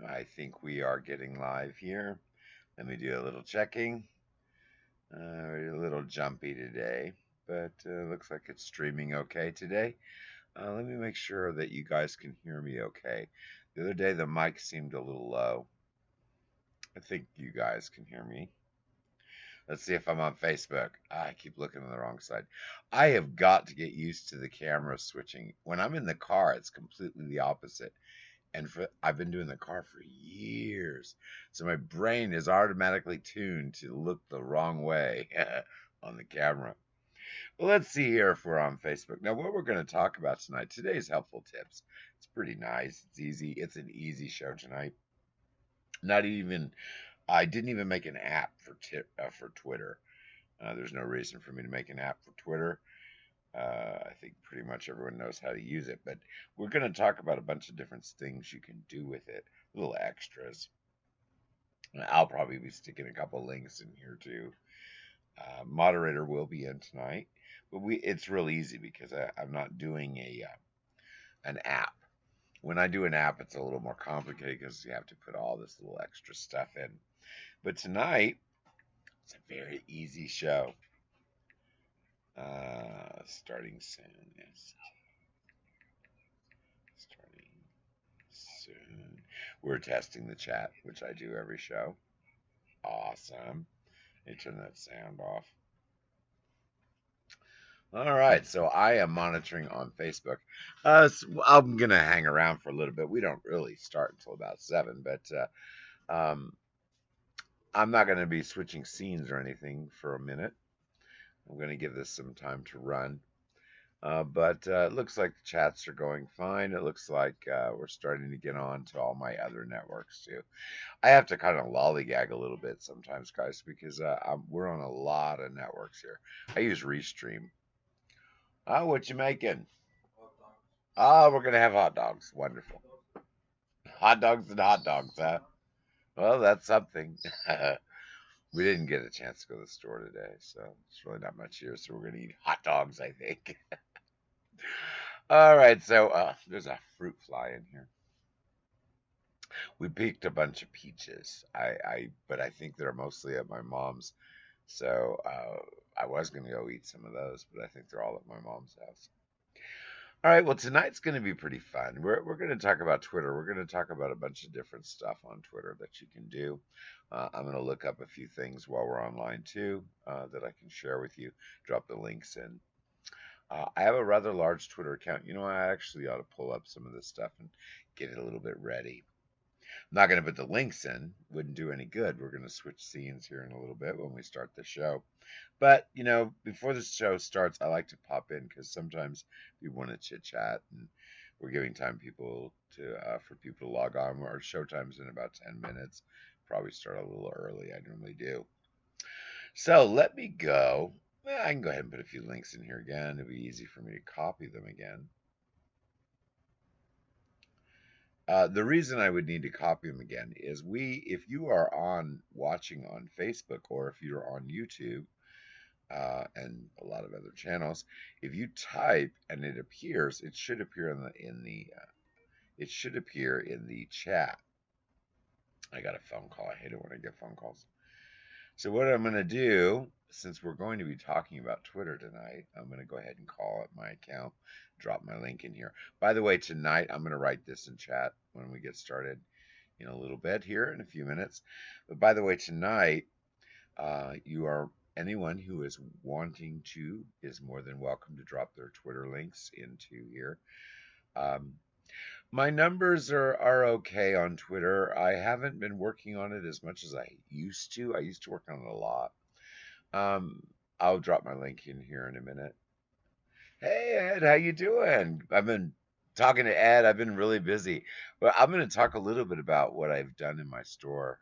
I think we are getting live here. Let me do a little checking. We're a little jumpy today, but looks like it's streaming okay today. Let me make sure that you guys can hear me okay. The other day the mic seemed a little low. I think you guys can hear me. Let's see if I'm on Facebook. I keep looking on the wrong side. I have got to get used to the camera switching. When I'm in the car, it's completely the opposite. And I've been doing the car for years, so my brain is automatically tuned to look the wrong way on the camera. Well, let's see here if we're on Facebook. Now, what we're going to talk about tonight, today's helpful tips. It's pretty nice. It's easy. It's an easy show tonight. Not even, I didn't even make an app for Twitter. There's no reason for me to make an app for Twitter. I think pretty much everyone knows how to use it, but we're going to talk about a bunch of different things you can do with it, little extras. I'll probably be sticking a couple links in here too. Moderator will be in tonight, but it's real easy because I'm not doing an app. When I do an app, it's a little more complicated because you have to put all this little extra stuff in. But tonight, it's a very easy show. Starting soon. Yes. Starting soon. We're testing the chat, which I do every show. Awesome. Let me turn that sound off. All right, so I am monitoring on Facebook. I'm gonna hang around for a little bit. We don't really start until about 7, but I'm not gonna be switching scenes or anything for a minute. I'm gonna give this some time to run. But it looks like the chats are going fine. It looks like we're starting to get on to all my other networks too. I have to kind of lollygag a little bit sometimes, guys, because we're on a lot of networks here. I use Restream. Oh, what you making? Oh, we're gonna have hot dogs. Wonderful. Hot dogs and hot dogs, huh? Well, that's something. We didn't get a chance to go to the store today, so it's really not much here. So we're gonna eat hot dogs, I think. All right, so there's a fruit fly in here. We picked a bunch of peaches. But I think they're mostly at my mom's. So I was gonna go eat some of those, but I think they're all at my mom's house. All right, well tonight's gonna be pretty fun. We're gonna talk about Twitter. We're gonna talk about a bunch of different stuff on Twitter that you can do. I'm gonna look up a few things while we're online too that I can share with you. Drop the links in. I have a rather large Twitter account. You know, I actually ought to pull up some of this stuff and get it a little bit ready. I'm not going to put the links in, wouldn't do any good. We're going to switch scenes here in a little bit when we start the show. But, you know, before the show starts, I like to pop in because sometimes people want to chit chat and we're giving time people to for people to log on. Our show time's in about 10 minutes. Probably start a little early. I normally do. So let me go. Well, I can go ahead and put a few links in here again. It'll be easy for me to copy them again. The reason I would need to copy them again is if you are on watching on Facebook or if you're on YouTube and a lot of other channels, if you type and it appears, it should appear it should appear in the chat. I got a phone call. I hate it when I get phone calls. So what I'm going to do, since we're going to be talking about Twitter tonight, I'm going to go ahead and call up my account, drop my link in here. By the way, tonight I'm going to write this in chat when we get started in a little bit here in a few minutes. But by the way, tonight, anyone who is wanting to is more than welcome to drop their Twitter links into here. My numbers are okay on Twitter. I haven't been working on it as much as I used to. I used to work on it a lot. I'll drop my link in here in a minute. Hey Ed, how you doing? I've been talking to Ed. I've been really busy, but I'm going to talk a little bit about what I've done in my store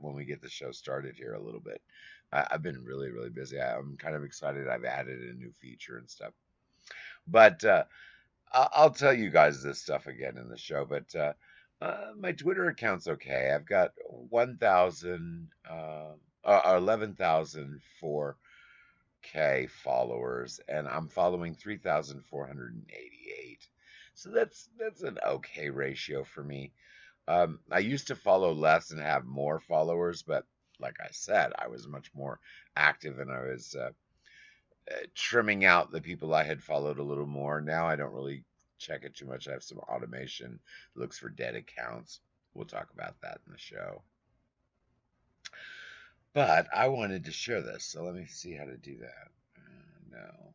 when we get the show started here a little bit. I've been really, really busy. I'm kind of excited. I've added a new feature and stuff, but I'll tell you guys this stuff again in the show. But my Twitter account's okay. I've got 11,004K followers, and I'm following 3,488. So that's an okay ratio for me. I used to follow less and have more followers, but like I said, I was much more active and I was trimming out the people I had followed a little more. Now I don't really check it too much. I have some automation, looks for dead accounts. We'll talk about that in the show. But I wanted to share this, so let me see how to do that. No,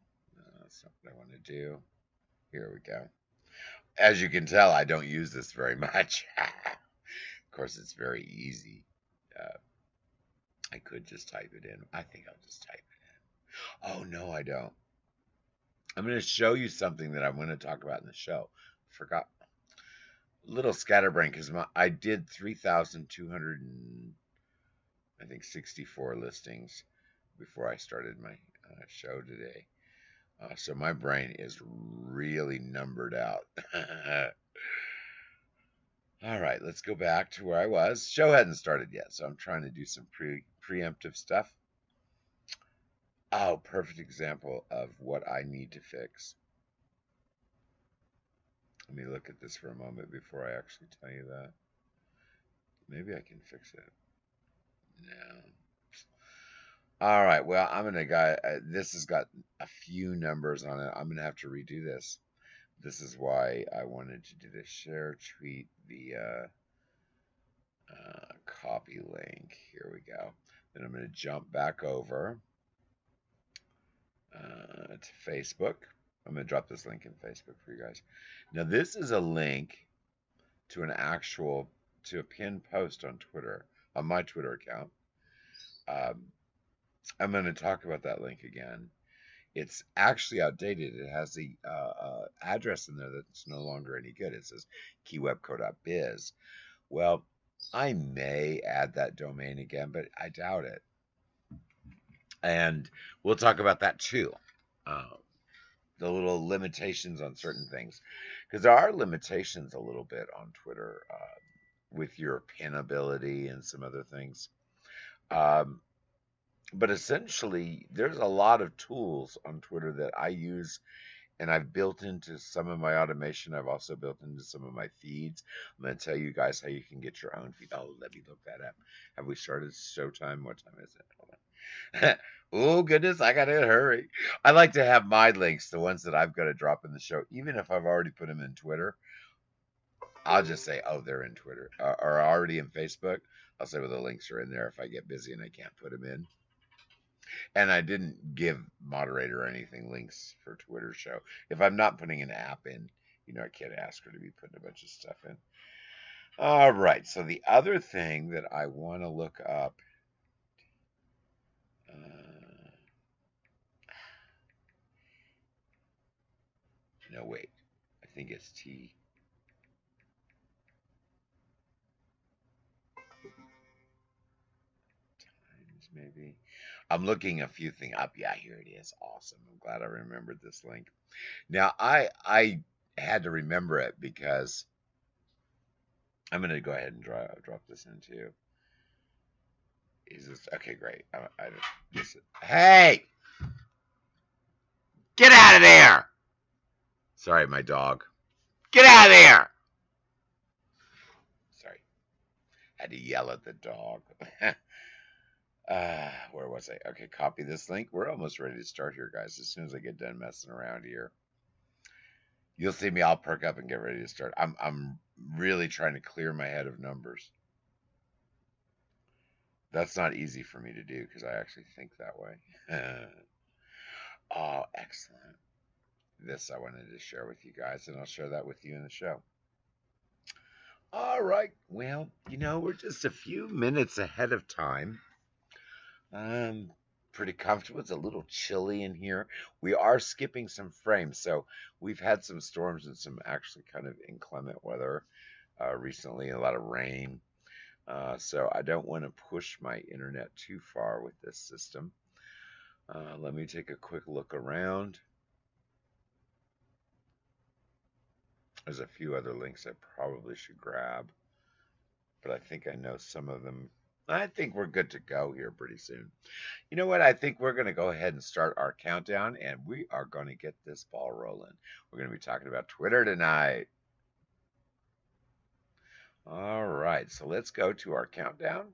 that's not what I want to do. Here we go. As you can tell, I don't use this very much. Of course, it's very easy. Uh, I could just type it in. I think I'll just type it in. Oh, no, I don't. I'm going to show you something that I'm going to talk about in the show. Forgot. Little scatterbrain because I did 3,200 I think 64 listings before I started my show today. So my brain is really numbered out. All right, let's go back to where I was. Show hadn't started yet, so I'm trying to do some preemptive stuff. Oh, perfect example of what I need to fix. Let me look at this for a moment before I actually tell you that. Maybe I can fix it. No. All right, well, I'm gonna go. This has got a few numbers on it. I'm gonna have to redo this. This is why I wanted to do the share tweet via copy link. Here we go. Then I'm going to jump back over to Facebook. I'm going to drop this link in Facebook for you guys. Now, this is a link to to a pinned post on Twitter, on my Twitter account. I'm going to talk about that link again. It's actually outdated. It has the address in there that's no longer any good. It says keywebco.biz. Well, I may add that domain again, but I doubt it. And we'll talk about that too. The little limitations on certain things. Because there are limitations a little bit on Twitter with your pinability and some other things. But essentially, there's a lot of tools on Twitter that I use and I've built into some of my automation. I've also built into some of my feeds. I'm going to tell you guys how you can get your own feed. Oh, let me look that up. Have we started showtime? What time is it? Hold on. Oh, goodness, I got to hurry. I like to have my links, the ones that I've got to drop in the show, even if I've already put them in Twitter. I'll just say, oh, they're in Twitter or already in Facebook. I'll say, well, the links are in there if I get busy and I can't put them in. And I didn't give moderator or anything links for Twitter show. If I'm not putting an app in, I can't ask her to be putting a bunch of stuff in. All right. So the other thing that I want to look up. No, wait. I think it's T. Times maybe. I'm looking a few things up. Yeah, here it is. Awesome. I'm glad I remembered this link. Now, I had to remember it because I'm going to go ahead and drop this in too. Is this okay? Great. Hey, get out of there! Sorry, my dog. Get out of there! Sorry, had to yell at the dog. Where was I? Okay, copy this link. We're almost ready to start here, guys. As soon as I get done messing around here, you'll see me. I'll perk up and get ready to start. I'm really trying to clear my head of numbers. That's not easy for me to do because I actually think that way. Oh, excellent. This I wanted to share with you guys, and I'll share that with you in the show. All right. Well, we're just a few minutes ahead of time. I'm pretty comfortable. It's a little chilly in here. We are skipping some frames, so we've had some storms and some actually kind of inclement weather recently, a lot of rain. So I don't want to push my internet too far with this system. Let me take a quick look around. There's a few other links I probably should grab, but I think I know some of them. I think we're good to go here pretty soon. You know what? I think we're going to go ahead and start our countdown, and we are going to get this ball rolling. We're going to be talking about Twitter tonight. All right, so let's go to our countdown.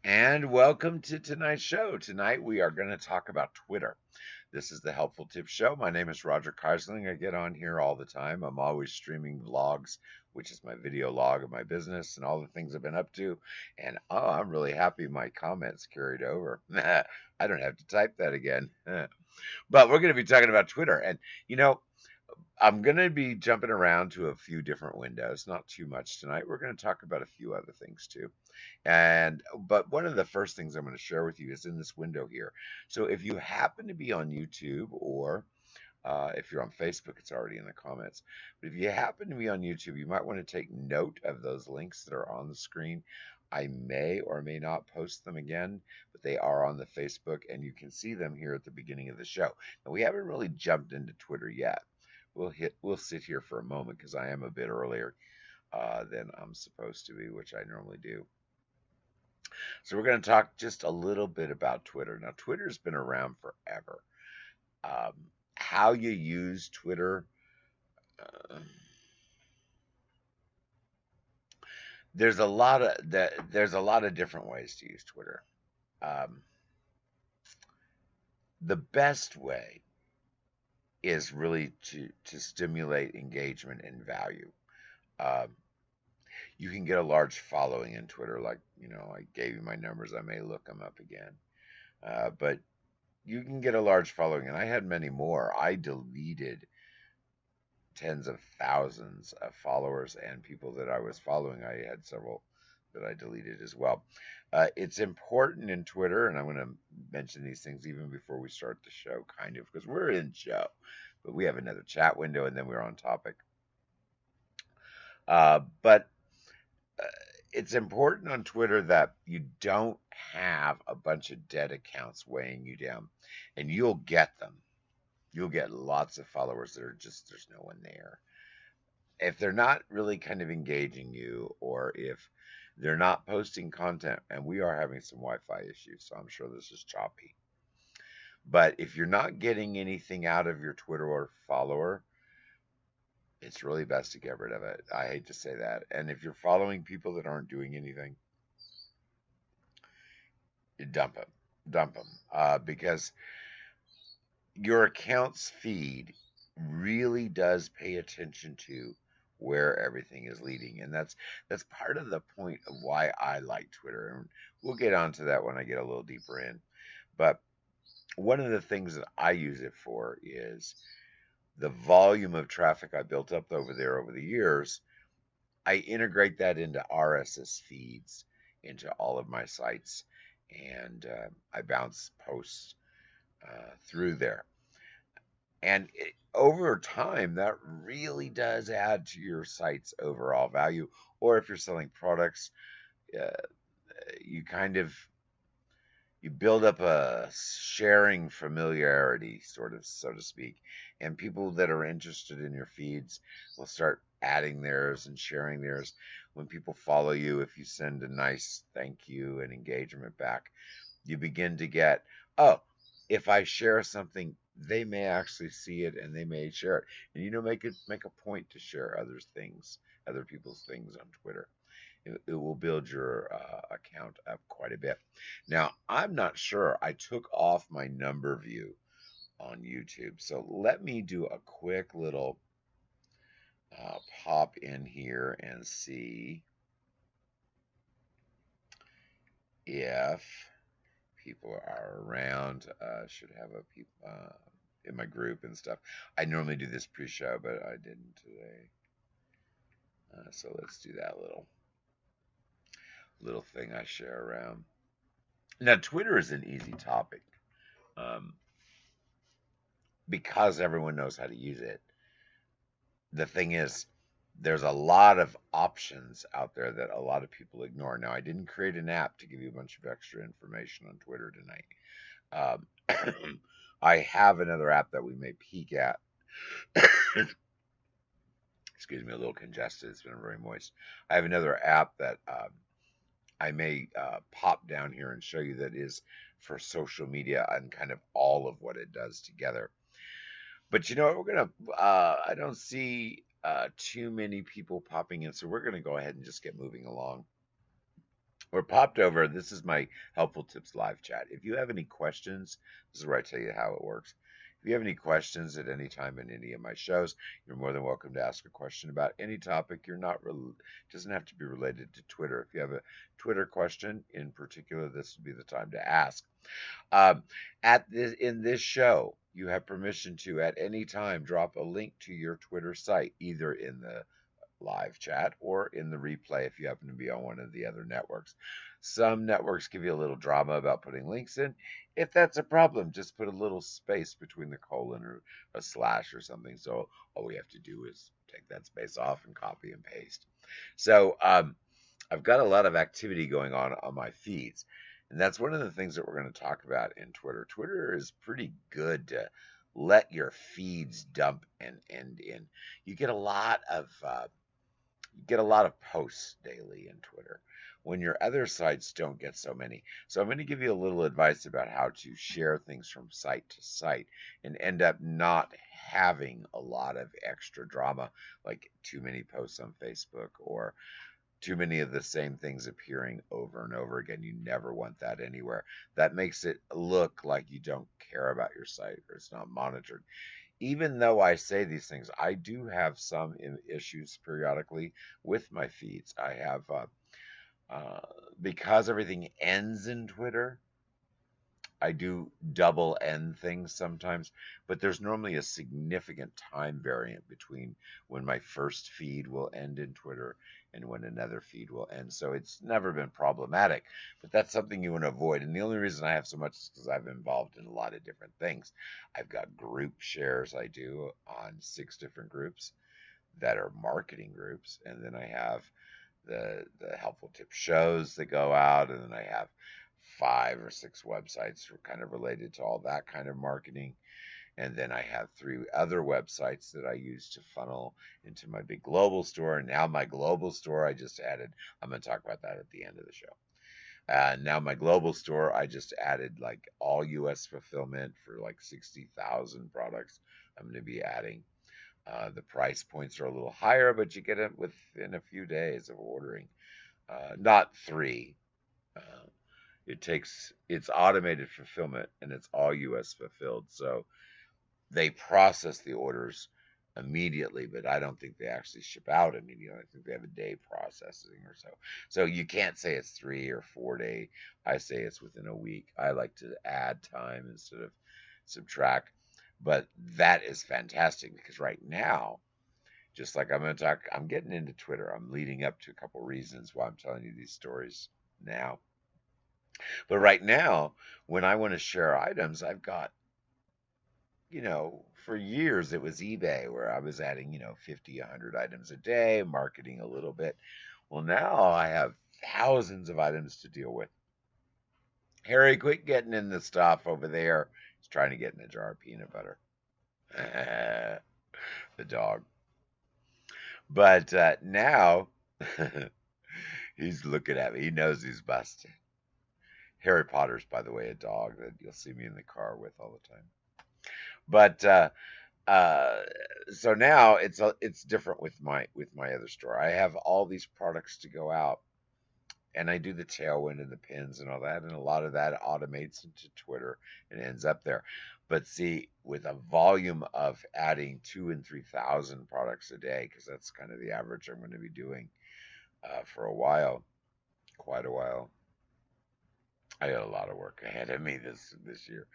And welcome to tonight's show. Tonight we are going to talk about Twitter. This is the Helpful Tips Show. My name is Roger Keisling. I get on here all the time. I'm always streaming vlogs, which is my video log of my business and all the things I've been up to. And oh, I'm really happy my comments carried over. I don't have to type that again. But we're going to be talking about Twitter. And, you know, I'm going to be jumping around to a few different windows, not too much tonight. We're going to talk about a few other things too. But one of the first things I'm going to share with you is in this window here. So if you happen to be on YouTube or if you're on Facebook, it's already in the comments. But if you happen to be on YouTube, you might want to take note of those links that are on the screen. I may or may not post them again, but they are on the Facebook, and you can see them here at the beginning of the show. Now, we haven't really jumped into Twitter yet. We'll sit here for a moment because I am a bit earlier than I'm supposed to be, which I normally do. So we're going to talk just a little bit about Twitter. Now, Twitter's been around forever. Um, how you use Twitter, uh, there's a lot of different ways to use Twitter. Um, the best way is really to stimulate engagement and value. Um, you can get a large following in Twitter, like I gave you my numbers. I may look them up again, but you can get a large following, and I had many more. I deleted tens of thousands of followers and people that I was following. I had several that I deleted as well. It's important in Twitter, and I'm going to mention these things even before we start the show, kind of, because we're in show, but we have another chat window, and then we're on topic. But it's important on Twitter that you don't have a bunch of dead accounts weighing you down, and you'll get them. You'll get lots of followers that are just, there's no one there. If they're not really kind of engaging you, or if they're not posting content, and we are having some Wi-Fi issues, so I'm sure this is choppy. But if you're not getting anything out of your Twitter or follower, it's really best to get rid of it. I hate to say that. And if you're following people that aren't doing anything, dump them. Dump them. Because your account's feed really does pay attention to where everything is leading, and that's part of the point of why I like Twitter, and we'll get onto that when I get a little deeper in. But one of the things that I use it for is the volume of traffic I built up over there over the years. I integrate that into RSS feeds into all of my sites, and I bounce posts through there. And over time, that really does add to your site's overall value. Or if you're selling products, uh, you kind of you build up a sharing familiarity, sort of, so to speak. And people that are interested in your feeds will start adding theirs and sharing theirs. When people follow you, if you send a nice thank you and engagement back, you begin to get, oh, if I share something, they may actually see it and they may share it. And make a point to share other people's things on Twitter. It will build your account up quite a bit. Now, I'm not sure. I took off my number view on YouTube, so let me do a quick little pop in here and see if people are around. Should have a people in my group and stuff. I normally do this pre-show, but I didn't today. So let's do that little thing I share around. Now, Twitter is an easy topic um, because everyone knows how to use it. The thing is, there's a lot of options out there that a lot of people ignore. Now, I didn't create an app to give you a bunch of extra information on Twitter tonight. I have another app that we may peek at. Excuse me, a little congested. It's been very moist. I have another app that I may pop down here and show you that is for social media and kind of all of what it does together. But you know what? We're gonna. I don't see too many people popping in, so we're gonna go ahead and just get moving along. We're popped over. This is my Helpful Tips live chat. If you have any questions, this is where I tell you how it works. If you have any questions at any time in any of my shows, you're more than welcome to ask a question about any topic. You're not doesn't have to be related to Twitter. If you have a Twitter question in particular, this would be the time to ask. Um, in this show, you have permission to at any time drop a link to your Twitter site, either in the live chat or in the replay if you happen to be on one of the other networks. Some networks give you a little drama about putting links in. If that's a problem, just put a little space between the colon or a slash or something. So all we have to do is take that space off and copy and paste. So I've got a lot of activity going on my feeds. And that's one of the things that we're going to talk about in Twitter. Twitter is pretty good to let your feeds dump and end in. You get a lot of posts daily in Twitter when your other sites don't get so many. So I'm going to give you a little advice about how to share things from site to site and end up not having a lot of extra drama, like too many posts on Facebook or too many of the same things appearing over and over again. You never want that anywhere. That makes it look like you don't care about your site or it's not monitored. Even though I say these things, I do have some issues periodically with my feeds. I have, uh, because everything ends in Twitter, I do double end things sometimes, but there's normally a significant time variant between when my first feed will end in Twitter and when another feed will end. So it's never been problematic, but that's something you want to avoid. And the only reason I have so much is because I'm involved in a lot of different things. I've got group shares I do on 6 different groups that are marketing groups, and then I have the helpful tip shows that go out, and then I have 5 or 6 websites kind of related to all that kind of marketing. And then I have 3 other websites that I use to funnel into my big global store. And now my global store, I just added, I'm going to talk about that at the end of the show. Now my global store, I just added like all US fulfillment for like 60,000 products. I'm going to be adding. The price points are a little higher, but you get it within a few days of ordering. Not 3. Uh, it's automated fulfillment and it's all US fulfilled. So they process the orders immediately, but I don't think they actually ship out immediately. I think they have a day processing or so. So you can't say it's 3 or 4 day. I say it's within a week. I like to add time instead of subtract. But that is fantastic because right now, just like I'm going to talk, I'm getting into Twitter. I'm leading up to a couple reasons why I'm telling you these stories now. But right now, when I want to share items, I've got, for years it was eBay where I was adding, 50, 100 items a day, marketing a little bit. Well, now I have thousands of items to deal with. Harry, quit getting in the stuff over there. He's trying to get in a jar of peanut butter. The dog. But now he's looking at me. He knows he's busted. Harry Potter's, by the way, a dog that you'll see me in the car with all the time. But uh, so now it's different with my other store. I have all these products to go out, and I do the tailwind and the pins and all that, and a lot of that automates into Twitter and ends up there. But see, with a volume of adding 2,000 and 3,000 products a day, because that's kind of the average I'm going to be doing for a while, quite a while. I got a lot of work ahead of me this year.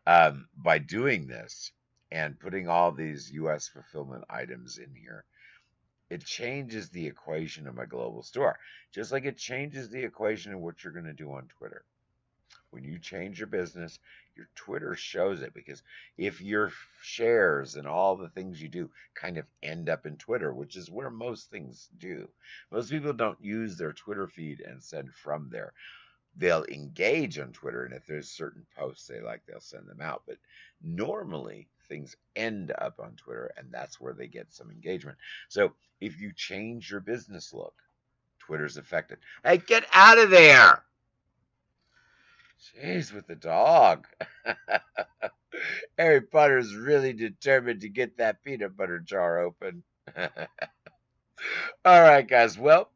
By doing this and putting all these U.S. fulfillment items in here, it changes the equation of my global store, just like it changes the equation of what you're going to do on Twitter. When you change your business, your Twitter shows it, because if your shares and all the things you do kind of end up in Twitter, which is where most things do. Most people don't use their Twitter feed and send from there. They'll engage on Twitter, and if there's certain posts they like, they'll send them out. But normally things end up on Twitter, and that's where they get some engagement. So if you change your business look, Twitter's affected. Hey, get out of there! Jeez, with the dog. Harry Potter's really determined to get that peanut butter jar open. All right, guys. Well,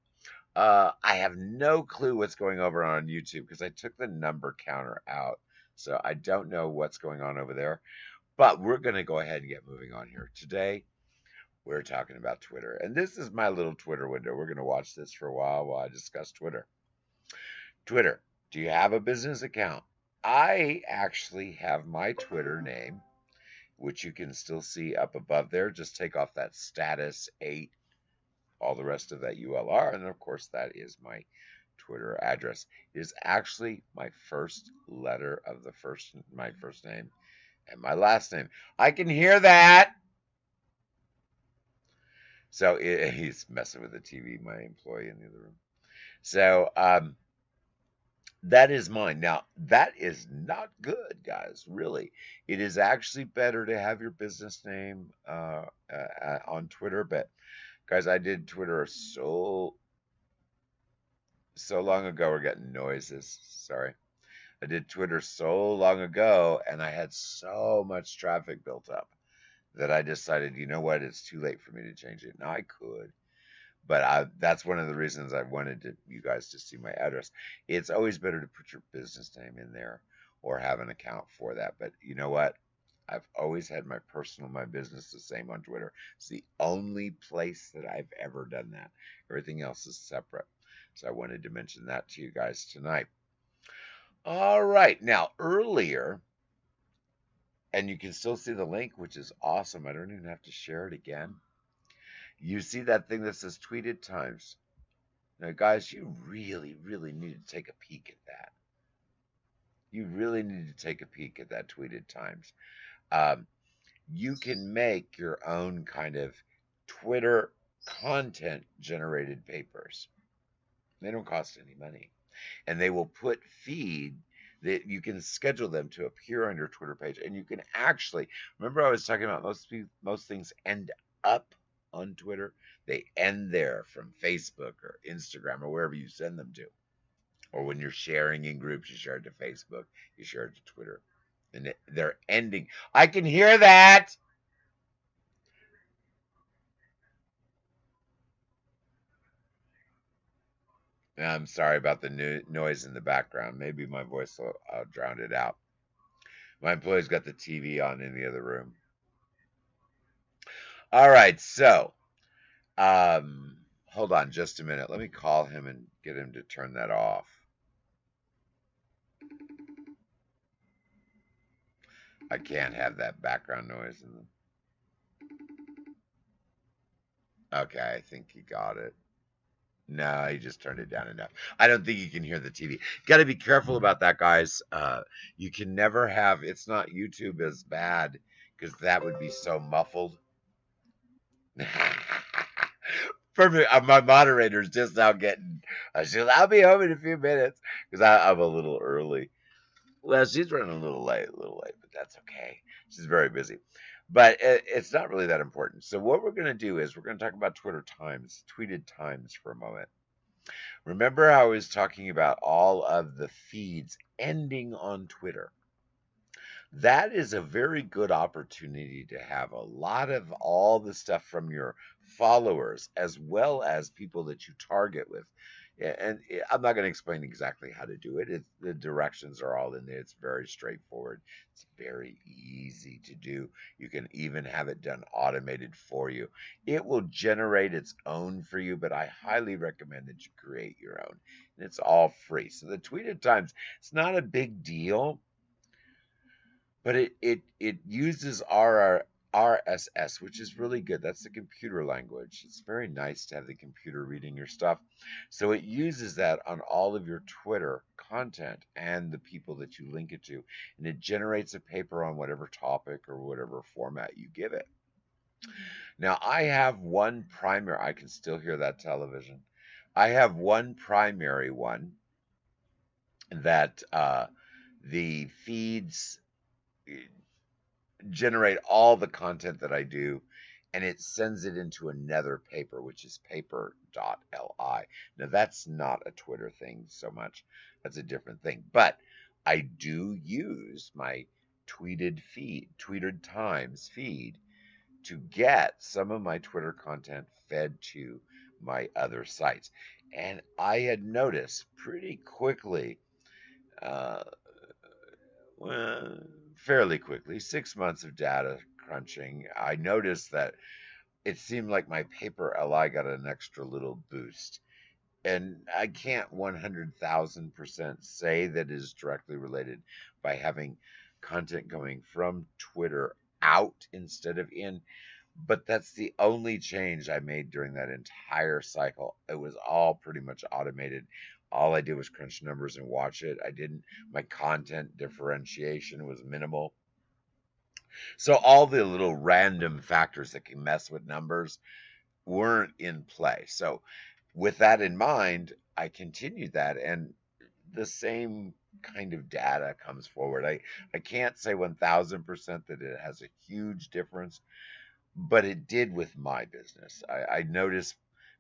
I have no clue what's going over on YouTube because I took the number counter out. So I don't know what's going on over there. But we're going to go ahead and get moving on here. Today, we're talking about Twitter. And this is my little Twitter window. We're going to watch this for a while I discuss Twitter. Twitter, do you have a business account? I actually have my Twitter name, which you can still see up above there. Just take off that status 8, all the rest of that ULR. And of course, that is my Twitter address. It is actually my first letter of my first name and my last name. I can hear that. So he's messing with the TV, my employee in the other room. So that is mine. Now, that is not good, guys, really. It is actually better to have your business name on Twitter. But, guys, I did Twitter so long ago. We're getting noises. Sorry. I did Twitter so long ago, and I had so much traffic built up that I decided, you know what, it's too late for me to change it. Now I could, but that's one of the reasons I wanted you guys to see my address. It's always better to put your business name in there or have an account for that. But you know what? I've always had my personal, my business the same on Twitter. It's the only place that I've ever done that. Everything else is separate. So I wanted to mention that to you guys tonight. All right. Now, earlier, and you can still see the link, which is awesome. I don't even have to share it again. You see that thing that says tweeted times. Now, guys, you really, really need to take a peek at that. You really need to take a peek at that tweeted times. You can make your own kind of Twitter content generated papers. They don't cost any money. And they will put feed that you can schedule them to appear on your Twitter page. And you can actually, remember I was talking about most things end up on Twitter. They end there from Facebook or Instagram or wherever you send them to. Or when you're sharing in groups, you share it to Facebook, you share it to Twitter. And they're ending. I can hear that. I'm sorry about the noise in the background. Maybe my voice will drown it out. My employee's got the TV on in the other room. All right, so hold on just a minute. Let me call him and get him to turn that off. I can't have that background noise. Okay, I think he got it. No, he just turned it down enough. I don't think you can hear the TV. Got to be careful about that, guys. You can never have. It's not YouTube as bad because that would be so muffled. Perfect. My moderator's just now getting. I'll be home in a few minutes because I'm a little early. Well, she's running a little late, but that's okay. She's very busy. But it's not really that important. So what we're going to do is we're going to talk about tweeted times for a moment. Remember how I was talking about all of the feeds ending on Twitter? That is a very good opportunity to have a lot of all the stuff from your followers as well as people that you target with. And I'm not going to explain exactly how to do it. The directions are all in there. It's very straightforward. It's very easy to do. You can even have it done automated for you. It will generate its own for you, but I highly recommend that you create your own. And it's all free. So the tweeted times, it's not a big deal. But it uses RSS, which is really good. That's the computer language. It's very nice to have the computer reading your stuff. So it uses that on all of your Twitter content and the people that you link it to. And it generates a paper on whatever topic or whatever format you give it. Now, I have one primary. I can still hear that television. I have one primary one that the feeds generate all the content that I do, and it sends it into another paper, which is paper paper.li. Now, that's not a Twitter thing so much. That's a different thing. But I do use my Tweeted Times feed to get some of my Twitter content fed to my other sites. And I had noticed pretty quickly, uh, well, fairly quickly, 6 months of data crunching, I noticed that it seemed like my paper LI got an extra little boost. And I can't 100,000% say that is directly related by having content going from Twitter out instead of in, but that's the only change I made during that entire cycle. It was all pretty much automated. All I did was crunch numbers and watch it. My content differentiation was minimal. So all the little random factors that can mess with numbers weren't in play. So with that in mind, I continued that, and the same kind of data comes forward. I can't say 1000% that it has a huge difference, but it did with my business. I noticed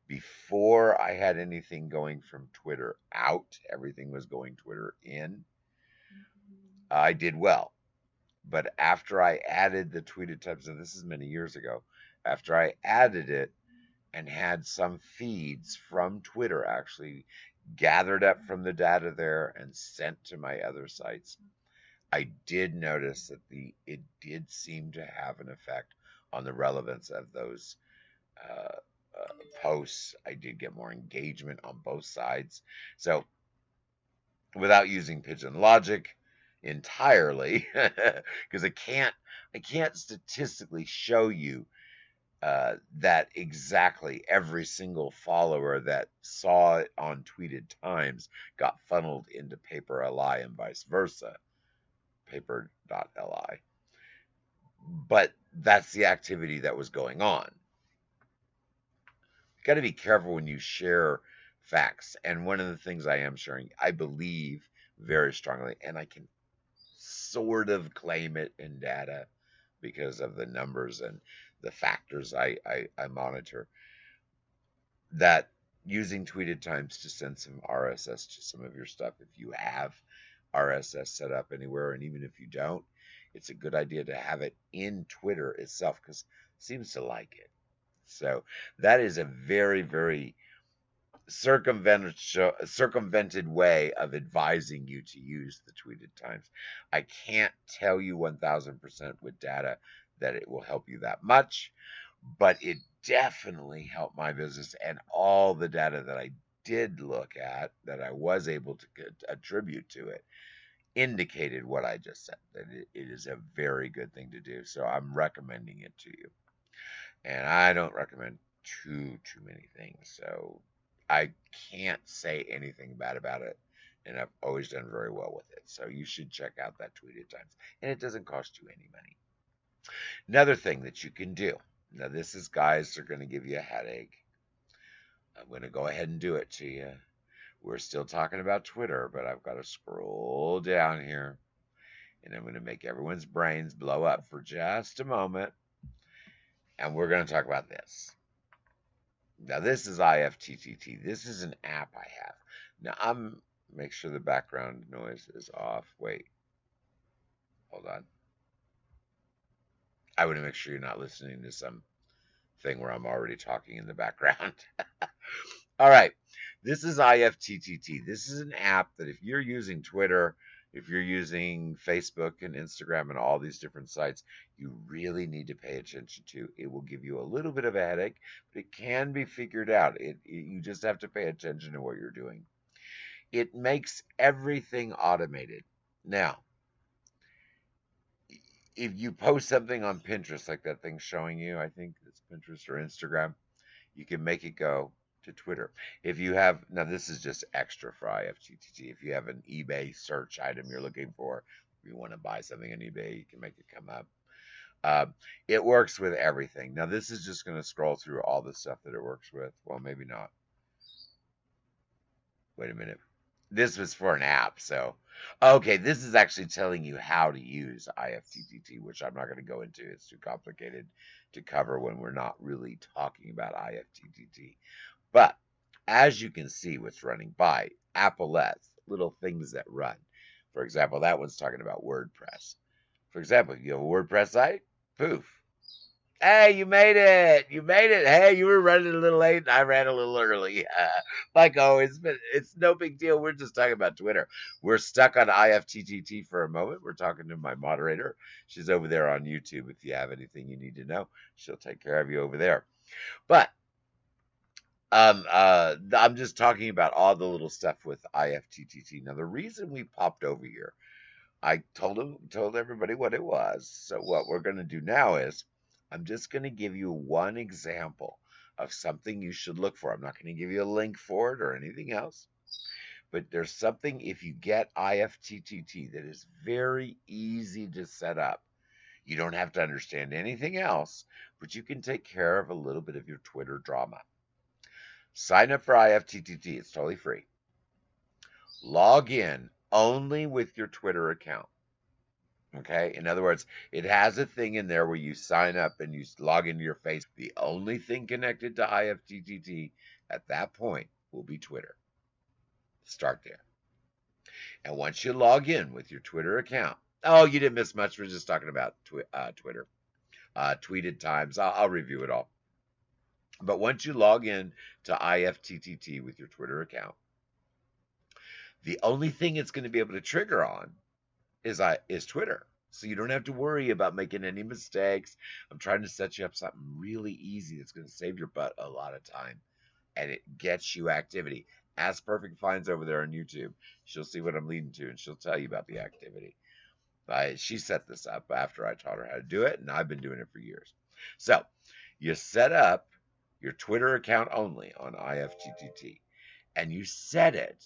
before I had anything going from Twitter out, everything was going Twitter in. I did well. But after I added the tweeted types, and this is many years ago, after I added it and had some feeds from Twitter actually gathered up from the data there and sent to my other sites, I did notice that it did seem to have an effect on the relevance of those uh, posts. I did get more engagement on both sides. So without using pigeon logic entirely, because I can't statistically show you that exactly every single follower that saw it on Tweeted Times got funneled into Paper LI and vice versa, paper.li. But that's the activity that was going on. You got to be careful when you share facts. And one of the things I am sharing, I believe very strongly, and I can sort of claim it in data because of the numbers and the factors I monitor, that using Tweeted Times to send some RSS to some of your stuff, if you have RSS set up anywhere, and even if you don't, it's a good idea to have it in Twitter itself because it seems to like it. So that is a very, very circumvented way of advising you to use the Tweeted Times. I can't tell you 1000% with data that it will help you that much, but it definitely helped my business, and all the data that I did look at that I was able to attribute to it indicated what I just said, that it is a very good thing to do. So I'm recommending it to you. And I don't recommend too many things. So I can't say anything bad about it. And I've always done very well with it. So you should check out that Tweeted Times. And it doesn't cost you any money. Another thing that you can do. Now, this is guys that are going to give you a headache. I'm going to go ahead and do it to you. We're still talking about Twitter, but I've got to scroll down here. And I'm going to make everyone's brains blow up for just a moment. And we're going to talk about this. Now, this is IFTTT. This is an app I have. Now, make sure the background noise is off. Wait. Hold on. I want to make sure you're not listening to some thing where I'm already talking in the background. All right. This is IFTTT. This is an app that if you're using Twitter, if you're using Facebook and Instagram and all these different sites, you really need to pay attention to. It will give you a little bit of a headache, but it can be figured out. You just have to pay attention to what you're doing. It makes everything automated. Now, if you post something on Pinterest, like that thing showing you, I think it's Pinterest or Instagram, you can make it go to Twitter. If you have, now this is just extra for IFTTT. If you have an eBay search item you're looking for, if you want to buy something on eBay, you can make it come up. It works with everything. Now this is just going to scroll through all the stuff that it works with. Well, maybe not. Wait a minute. This was for an app, so okay, this is actually telling you how to use IFTTT, which I'm not going to go into. It's too complicated to cover when we're not really talking about IFTTT. But as you can see what's running by, applets, little things that run. For example, that one's talking about WordPress. For example, you have a WordPress site, poof. Hey, you made it! You made it! Hey, you were running a little late, and I ran a little early. Like always, but it's no big deal. We're just talking about Twitter. We're stuck on IFTTT for a moment. We're talking to my moderator. She's over there on YouTube. If you have anything you need to know, she'll take care of you over there. But I'm just talking about all the little stuff with IFTTT. Now, the reason we popped over here, I told everybody what it was. So what we're going to do now is I'm just going to give you one example of something you should look for. I'm not going to give you a link for it or anything else, but there's something if you get IFTTT that is very easy to set up. You don't have to understand anything else, but you can take care of a little bit of your Twitter drama. Sign up for IFTTT. It's totally free. Log in only with your Twitter account. Okay. In other words, it has a thing in there where you sign up and you log into your face. The only thing connected to IFTTT at that point will be Twitter. Start there. And once you log in with your Twitter account, oh, you didn't miss much. We're just talking about Twitter, tweeted times. I'll review it all. But once you log in to IFTTT with your Twitter account, the only thing it's going to be able to trigger on is Twitter. So you don't have to worry about making any mistakes. I'm trying to set you up something really easy that's going to save your butt a lot of time. And it gets you activity. As Perfect finds over there on YouTube, she'll see what I'm leading to, and she'll tell you about the activity. She set this up after I taught her how to do it, and I've been doing it for years. So you set up your Twitter account only on IFTTT, and you set it.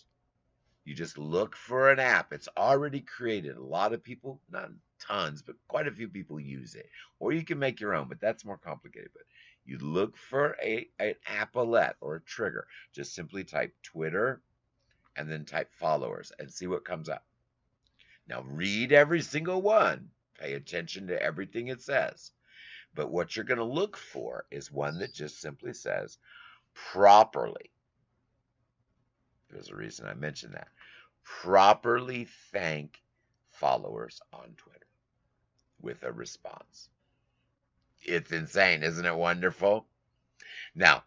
You just look for an app. It's already created. A lot of people, not tons, but quite a few people use it. Or you can make your own, but that's more complicated. But you look for an applet or a trigger. Just simply type Twitter and then type followers and see what comes up. Now read every single one. Pay attention to everything it says. But what you're going to look for is one that just simply says properly. There's a reason I mentioned that. Properly thank followers on Twitter with a response. It's insane. Isn't it wonderful? Now,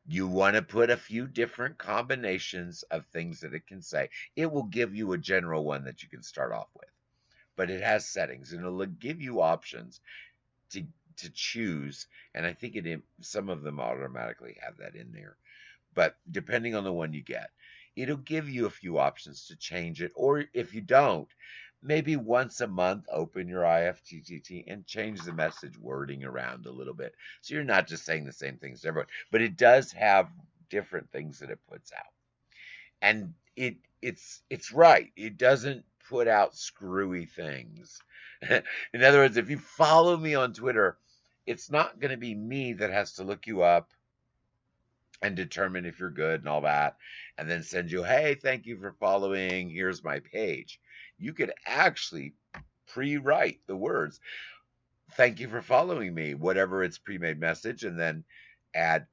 you want to put a few different combinations of things that it can say. It will give you a general one that you can start off with, but it has settings and it'll give you options to choose. And I think some of them automatically have that in there. But depending on the one you get, it'll give you a few options to change it. Or if you don't, maybe once a month, open your IFTTT and change the message wording around a little bit. So you're not just saying the same things to everyone, but it does have different things that it puts out. And it's right. It doesn't put out screwy things. In other words, if you follow me on Twitter, it's not going to be me that has to look you up and determine if you're good and all that, and then send you, hey, thank you for following, here's my page. You could actually pre-write the words, thank you for following me, whatever its pre-made message, and then add,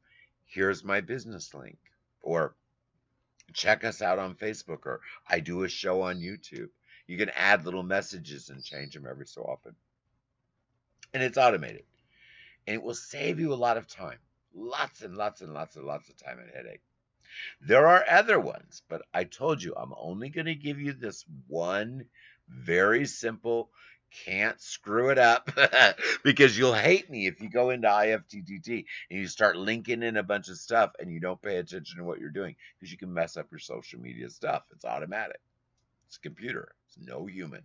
here's my business link, or check us out on Facebook, or I do a show on YouTube. You can add little messages and change them every so often. And it's automated. And it will save you a lot of time. Lots and lots and lots and lots of time and headache. There are other ones, but I told you I'm only going to give you this one very simple, can't screw it up, because you'll hate me if you go into IFTTT and you start linking in a bunch of stuff and you don't pay attention to what you're doing, because you can mess up your social media stuff. It's automatic. It's a computer. It's no human.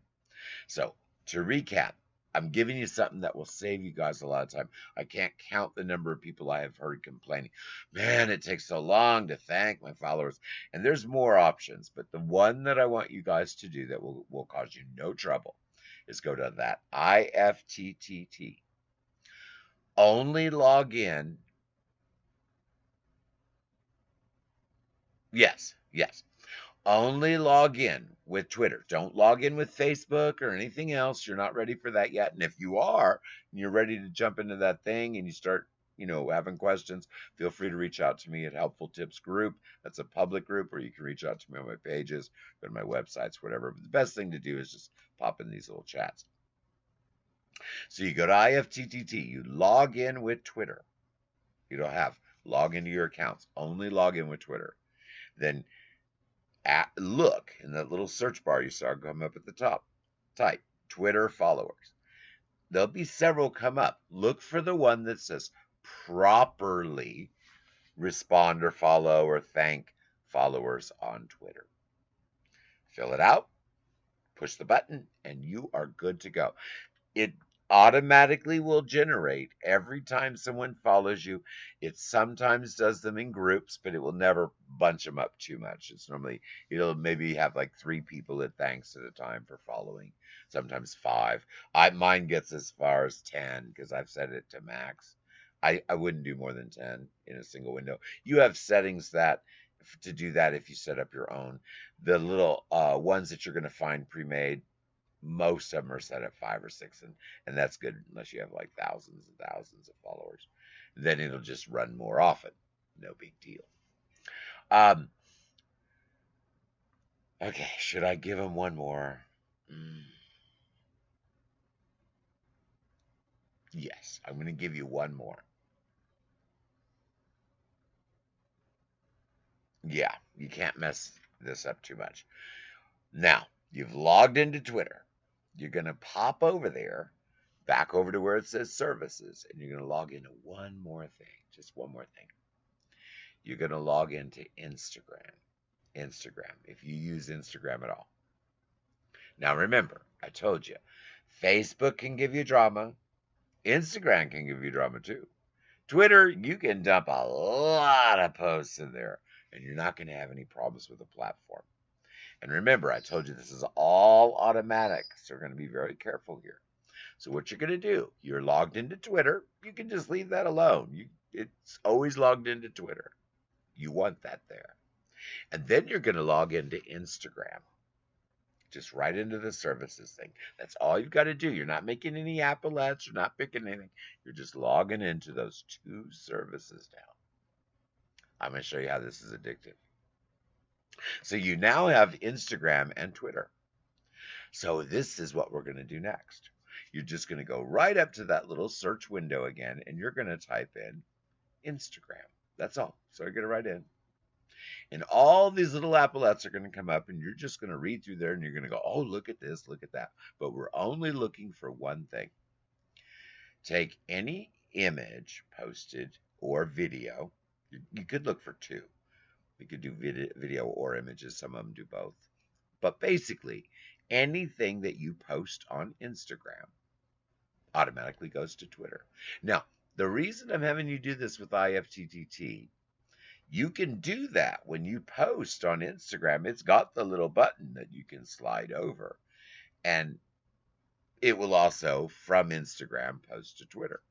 So to recap, I'm giving you something that will save you guys a lot of time. I can't count the number of people I have heard complaining. Man, it takes so long to thank my followers. And there's more options, but the one that I want you guys to do that will cause you no trouble is go to that IFTTT. Only log in. Yes. Only log in with Twitter. Don't log in with Facebook or anything else. You're not ready for that yet. And if you are, and you're ready to jump into that thing and you start having questions, feel free to reach out to me at Helpful Tips Group. That's a public group, or you can reach out to me on my pages, go to my websites, whatever. But the best thing to do is just pop in these little chats. So you go to IFTTT, you log in with Twitter. You don't have log into your accounts, only log in with Twitter. Then look in that little search bar you saw come up at the top. Type Twitter followers. There'll be several come up. Look for the one that says properly respond or follow or thank followers on Twitter. Fill it out, push the button, and you are good to go. It automatically will generate every time someone follows you. It sometimes does them in groups, but it will never bunch them up too much. It's normally, it'll maybe have like 3 people it thanks at a time for following, sometimes 5. Mine gets as far as 10 because I've set it to max. I wouldn't do more than 10 in a single window. You have settings that to do that if you set up your own. The little ones that you're going to find pre-made, most of them are set at 5 or 6, and that's good unless you have like thousands and thousands of followers. Then it'll just run more often. No big deal. Okay, should I give them one more? Yes, I'm going to give you one more. Yeah, you can't mess this up too much. Now, you've logged into Twitter. You're going to pop over there, back over to where it says services, and you're going to log into one more thing, just one more thing. You're going to log into Instagram. Instagram, if you use Instagram at all. Now, remember, I told you, Facebook can give you drama. Instagram can give you drama too. Twitter, you can dump a lot of posts in there, and you're not going to have any problems with the platform. And remember, I told you this is all automatic, so we're going to be very careful here. So what you're going to do, you're logged into Twitter. You can just leave that alone. It's always logged into Twitter. You want that there. And then you're going to log into Instagram. Just right into the services thing. That's all you've got to do. You're not making any applettes. You're not picking anything. You're just logging into those 2 services now. I'm going to show you how this is addictive. So you now have Instagram and Twitter. So this is what we're going to do next. You're just going to go right up to that little search window again, and you're going to type in Instagram. That's all. So you're going to write in. And all these little applettes are going to come up, and you're just going to read through there, and you're going to go, oh, look at this, look at that. But we're only looking for one thing. Take any image posted or video. You could look for 2. You could do video or images. Some of them do both. But basically, anything that you post on Instagram automatically goes to Twitter. Now, the reason I'm having you do this with IFTTT, you can do that when you post on Instagram. It's got the little button that you can slide over, and it will also, from Instagram, post to Twitter.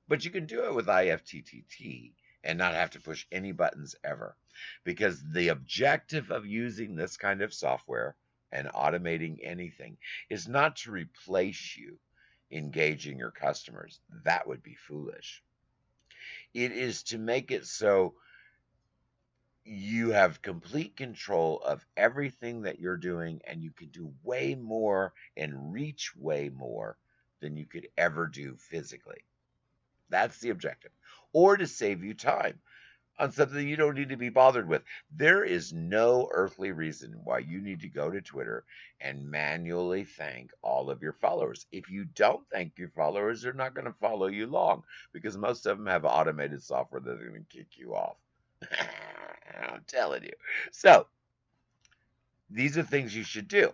But you can do it with IFTTT and not have to push any buttons ever, because the objective of using this kind of software and automating anything is not to replace you engaging your customers. That would be foolish. It is to make it so you have complete control of everything that you're doing, and you can do way more and reach way more than you could ever do physically. That's the objective. Or to save you time on something you don't need to be bothered with. There is no earthly reason why you need to go to Twitter and manually thank all of your followers. If you don't thank your followers, they're not going to follow you long, because most of them have automated software that's going to kick you off. I'm telling you. So, these are things you should do.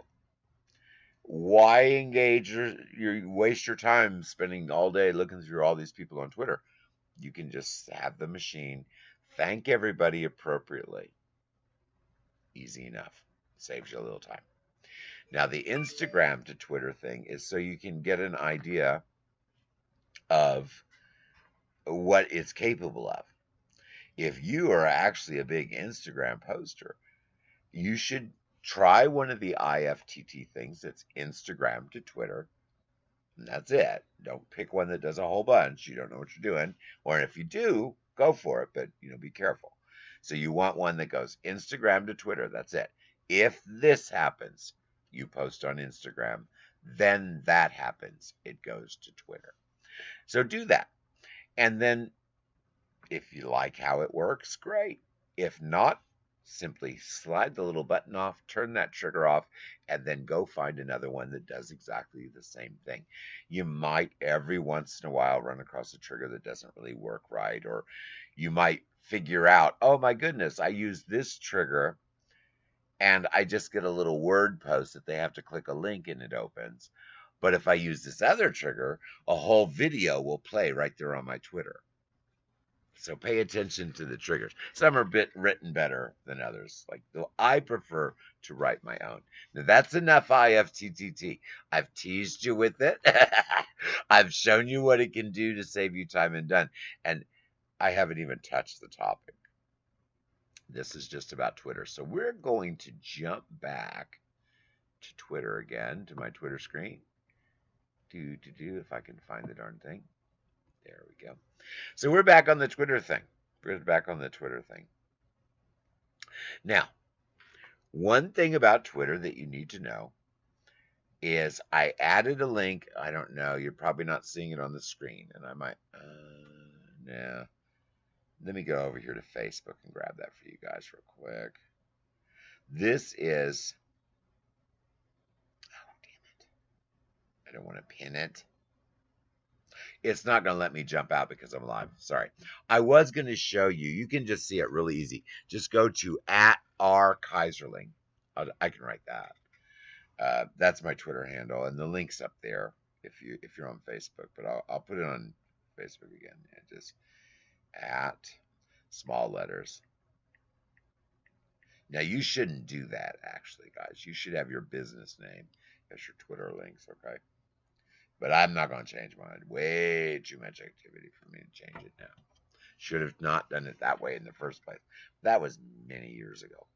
Why engage you waste your time spending all day looking through all these people on Twitter? You can just have the machine thank everybody appropriately. Easy enough. Saves you a little time. Now, the Instagram to Twitter thing is so you can get an idea of what it's capable of. If you are actually a big Instagram poster, you should try one of the IFTT things that's Instagram to Twitter. And that's it. Don't pick one that does a whole bunch. You don't know what you're doing. Or if you do, go for it, but be careful. So you want one that goes Instagram to Twitter. That's it. If this happens, you post on Instagram, then that happens. It goes to Twitter. So do that. And then if you like how it works, great. If not, simply slide the little button off, turn that trigger off, and then go find another one that does exactly the same thing. You might every once in a while run across a trigger that doesn't really work right, or you might figure out, oh my goodness, I use this trigger and I just get a little word post that they have to click a link and it opens. But if I use this other trigger, a whole video will play right there on my Twitter. So pay attention to the triggers. Some are written better than others. Like I prefer to write my own. Now that's enough IFTTT. I've teased you with it. I've shown you what it can do to save you time and done. And I haven't even touched the topic. This is just about Twitter. So we're going to jump back to Twitter again, to my Twitter screen. If I can find the darn thing. There we go. So we're back on the Twitter thing. Now, one thing about Twitter that you need to know is I added a link. I don't know. You're probably not seeing it on the screen. And I might, nah. Let me go over here to Facebook and grab that for you guys real quick. This is, oh, damn it. I don't want to pin it. It's not going to let me jump out because I'm live. Sorry. I was going to show you. You can just see it really easy. Just go to @rkaiserling. I can write that. That's my Twitter handle, and the link's up there if you're on Facebook. But I'll put it on Facebook again. Yeah, just @ small letters. Now you shouldn't do that, actually, guys. You should have your business name as your Twitter links, okay? But I'm not going to change mine. Way too much activity for me to change it now. Should have not done it that way in the first place. That was many years ago.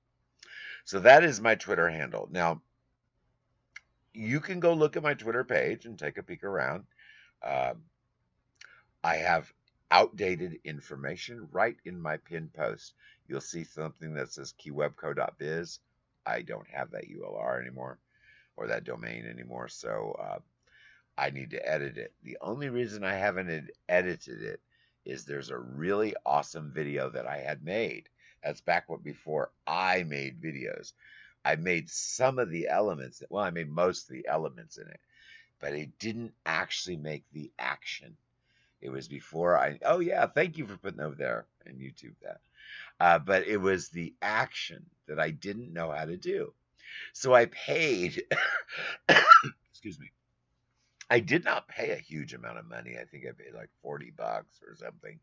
So that is my Twitter handle. Now, you can go look at my Twitter page and take a peek around. I have outdated information right in my pinned post. You'll see something that says keywebco.biz. I don't have that URL anymore or that domain anymore. So I need to edit it. The only reason I haven't edited it is there's a really awesome video that I had made. That's back before I made videos. I made some of the elements. Well, I made most of the elements in it, but it didn't actually make the action. It was before oh yeah, thank you for putting over there and YouTube that. But it was the action that I didn't know how to do. So I paid, excuse me, I did not pay a huge amount of money. I think I paid like $40 or something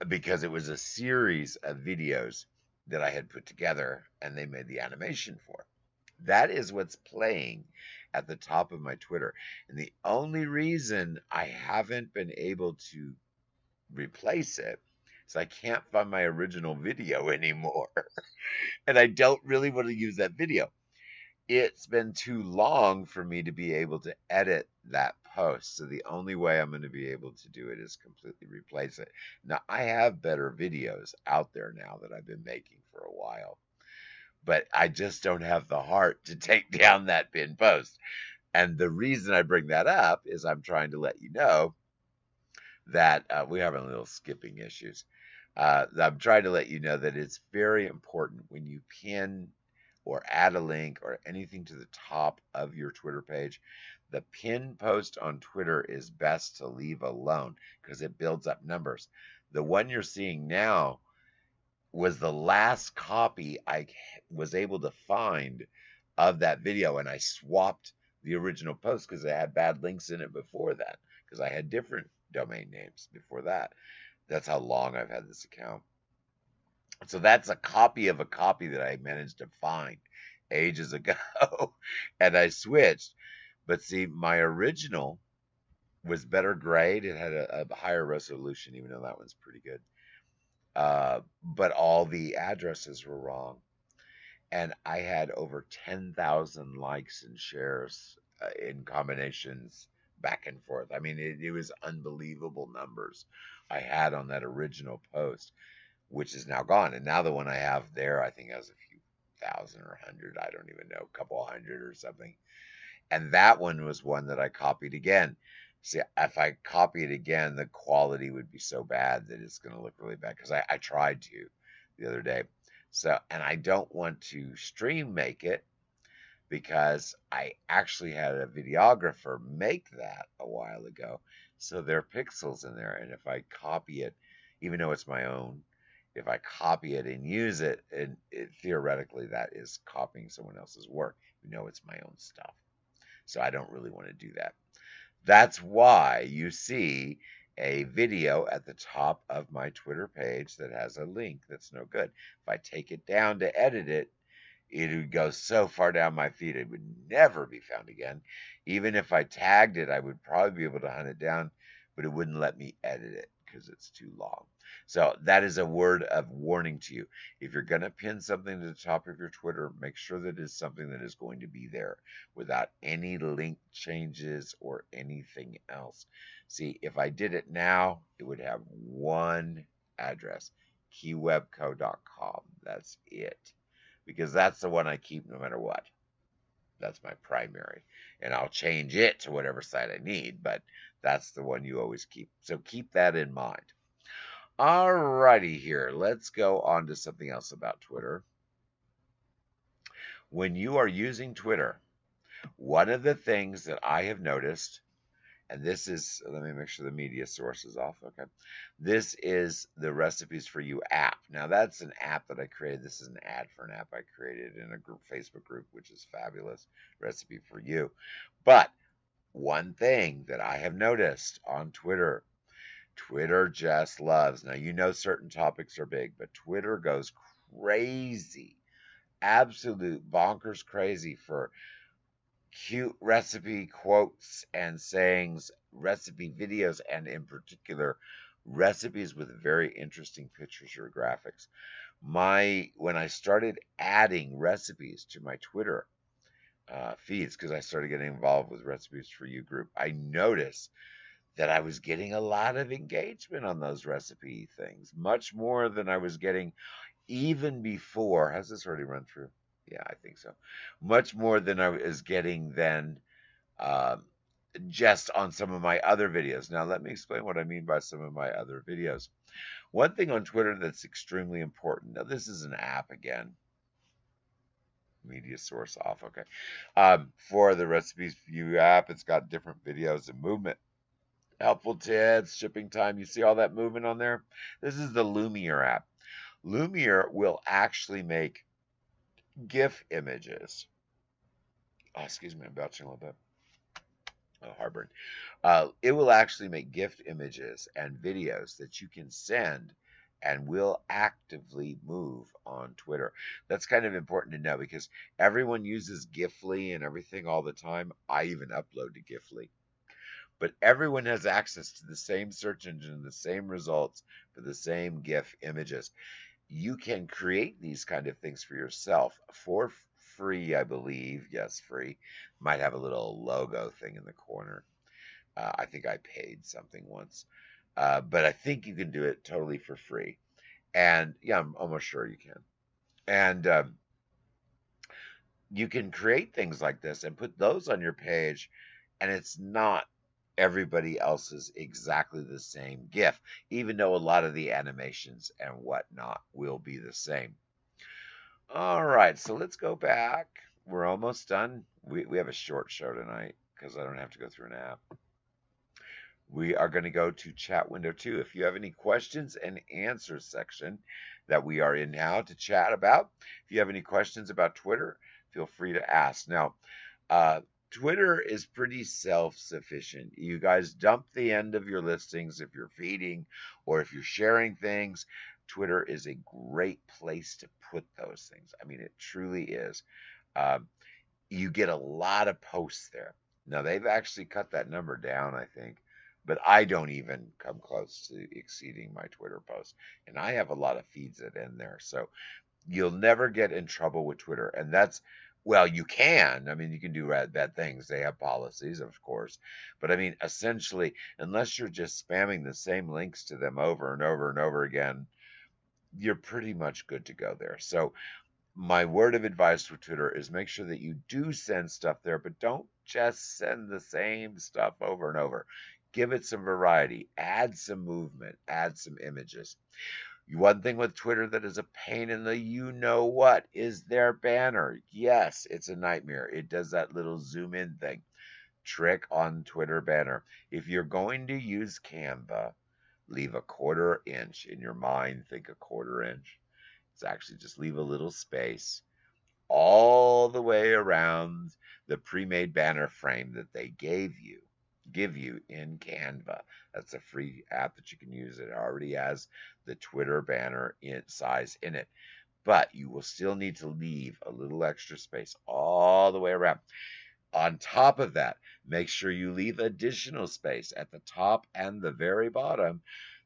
because it was a series of videos that I had put together and they made the animation for. That is what's playing at the top of my Twitter. And the only reason I haven't been able to replace it is I can't find my original video anymore. And I don't really want to use that video. It's been too long for me to be able to edit that post. So the only way I'm going to be able to do it is completely replace it. Now, I have better videos out there now that I've been making for a while, but I just don't have the heart to take down that pinned post. And the reason I bring that up is I'm trying to let you know that we're having a little skipping issues. I'm trying to let you know that it's very important when you pin or add a link or anything to the top of your Twitter page, the pinned post on Twitter is best to leave alone because it builds up numbers. The one you're seeing now was the last copy I was able to find of that video, and I swapped the original post because it had bad links in it before that because I had different domain names before that. That's how long I've had this account. So that's a copy of a copy that I managed to find ages ago, and I switched. But see, my original was better grade. It had a higher resolution, even though that one's pretty good. But all the addresses were wrong. And I had over 10,000 likes and shares in combinations back and forth. I mean, it was unbelievable numbers I had on that original post, which is now gone. And now the one I have there, I think has a few thousand or 100, I don't even know, a couple hundred or something. And that one was one that I copied again. See, if I copy it again, the quality would be so bad that it's going to look really bad because I tried to the other day. So, and I don't want to stream make it because I actually had a videographer make that a while ago. So there are pixels in there. And if I copy it, even though it's my own, if I copy it and use it, and theoretically that is copying someone else's work. It's my own stuff. So I don't really want to do that. That's why you see a video at the top of my Twitter page that has a link that's no good. If I take it down to edit it, it would go so far down my feed it would never be found again. Even if I tagged it, I would probably be able to hunt it down, but it wouldn't let me edit it because it's too long. So that is a word of warning to you. If you're going to pin something to the top of your Twitter, make sure that it's something that is going to be there without any link changes or anything else. See, if I did it now, it would have one address, keywebco.com. That's it. Because that's the one I keep no matter what. That's my primary. And I'll change it to whatever site I need, but that's the one you always keep. So keep that in mind. Alrighty here. Let's go on to something else about Twitter. When you are using Twitter, one of the things that I have noticed, and this is, let me make sure the media source is off. Okay. This is the Recipes for You app. Now, that's an app that I created. This is an ad for an app I created in a group, Facebook group, which is fabulous, Recipe for You. But one thing that I have noticed on Twitter, Twitter just loves, now, certain topics are big, but Twitter goes crazy, absolute bonkers crazy for cute recipe quotes and sayings, recipe videos, and in particular, recipes with very interesting pictures or graphics. When I started adding recipes to my Twitter feeds, because I started getting involved with Recipes for You group, I noticed that I was getting a lot of engagement on those recipe things, much more than I was getting even before. Has this already run through? Yeah, I think so. Much more than I was getting then um, just on some of my other videos. Now, let me explain what I mean by some of my other videos. One thing on Twitter that's extremely important. Now, this is an app again. Media source off. Okay. For the Recipes View app, it's got different videos and movement. Helpful tips, shipping time. You see all that movement on there? This is the Lumiere app. Lumiere will actually make GIF images. Oh, excuse me, I'm belching a little bit. Oh, heartburn. It will actually make GIF images and videos that you can send and will actively move on Twitter. That's kind of important to know because everyone uses Gifly and everything all the time. I even upload to Gifly. But everyone has access to the same search engine, the same results for the same GIF images. You can create these kind of things for yourself for free, I believe. Yes, free. Might have a little logo thing in the corner. I think I paid something once. But I think you can do it totally for free. And yeah, I'm almost sure you can. And you can create things like this and put those on your page. And it's not everybody else's exactly the same GIF, even though a lot of the animations and whatnot will be the same. All right, so let's go back. We're almost done. We have a short show tonight because I don't have to go through an app. We are going to go to chat window 2. If you have any questions and answers section that we are in now to chat about, if you have any questions about Twitter, feel free to ask. Now, Twitter is pretty self-sufficient. You guys dump the end of your listings if you're feeding or if you're sharing things. Twitter is a great place to put those things. I mean, it truly is. You get a lot of posts there. Now, they've actually cut that number down, I think, but I don't even come close to exceeding my Twitter posts. And I have a lot of feeds that end there. So you'll never get in trouble with Twitter. And that's Well, you can. I mean, you can do bad things. They have policies, of course. But I mean, essentially, unless you're just spamming the same links to them over and over and over again, you're pretty much good to go there. So, my word of advice for Twitter is make sure that you do send stuff there, but don't just send the same stuff over and over. Give it some variety, add some movement, add some images. One thing with Twitter that is a pain in the you know what is their banner. Yes, it's a nightmare. It does that little zoom in thing. Trick on Twitter banner. If you're going to use Canva, leave a quarter inch in your mind. Think a quarter inch. It's actually just leave a little space all the way around the pre-made banner frame that they give you in Canva. That's a free app that you can use. It already has the Twitter banner in size in it, but you will still need to leave a little extra space all the way around. On top of that, make sure you leave additional space at the top and the very bottom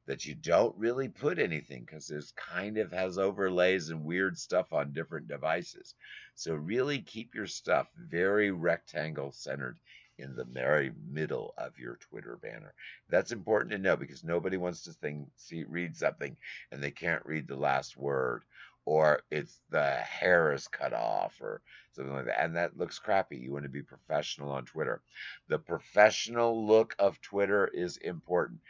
that you don't really put anything because there's kind of has overlays and weird stuff on different devices. So really keep your stuff very rectangle centered in the very middle of your Twitter banner. That's important to know because nobody wants to read something and they can't read the last word, or it's the hair is cut off or something like that. And that looks crappy. You want to be professional on Twitter. The professional look of Twitter is important.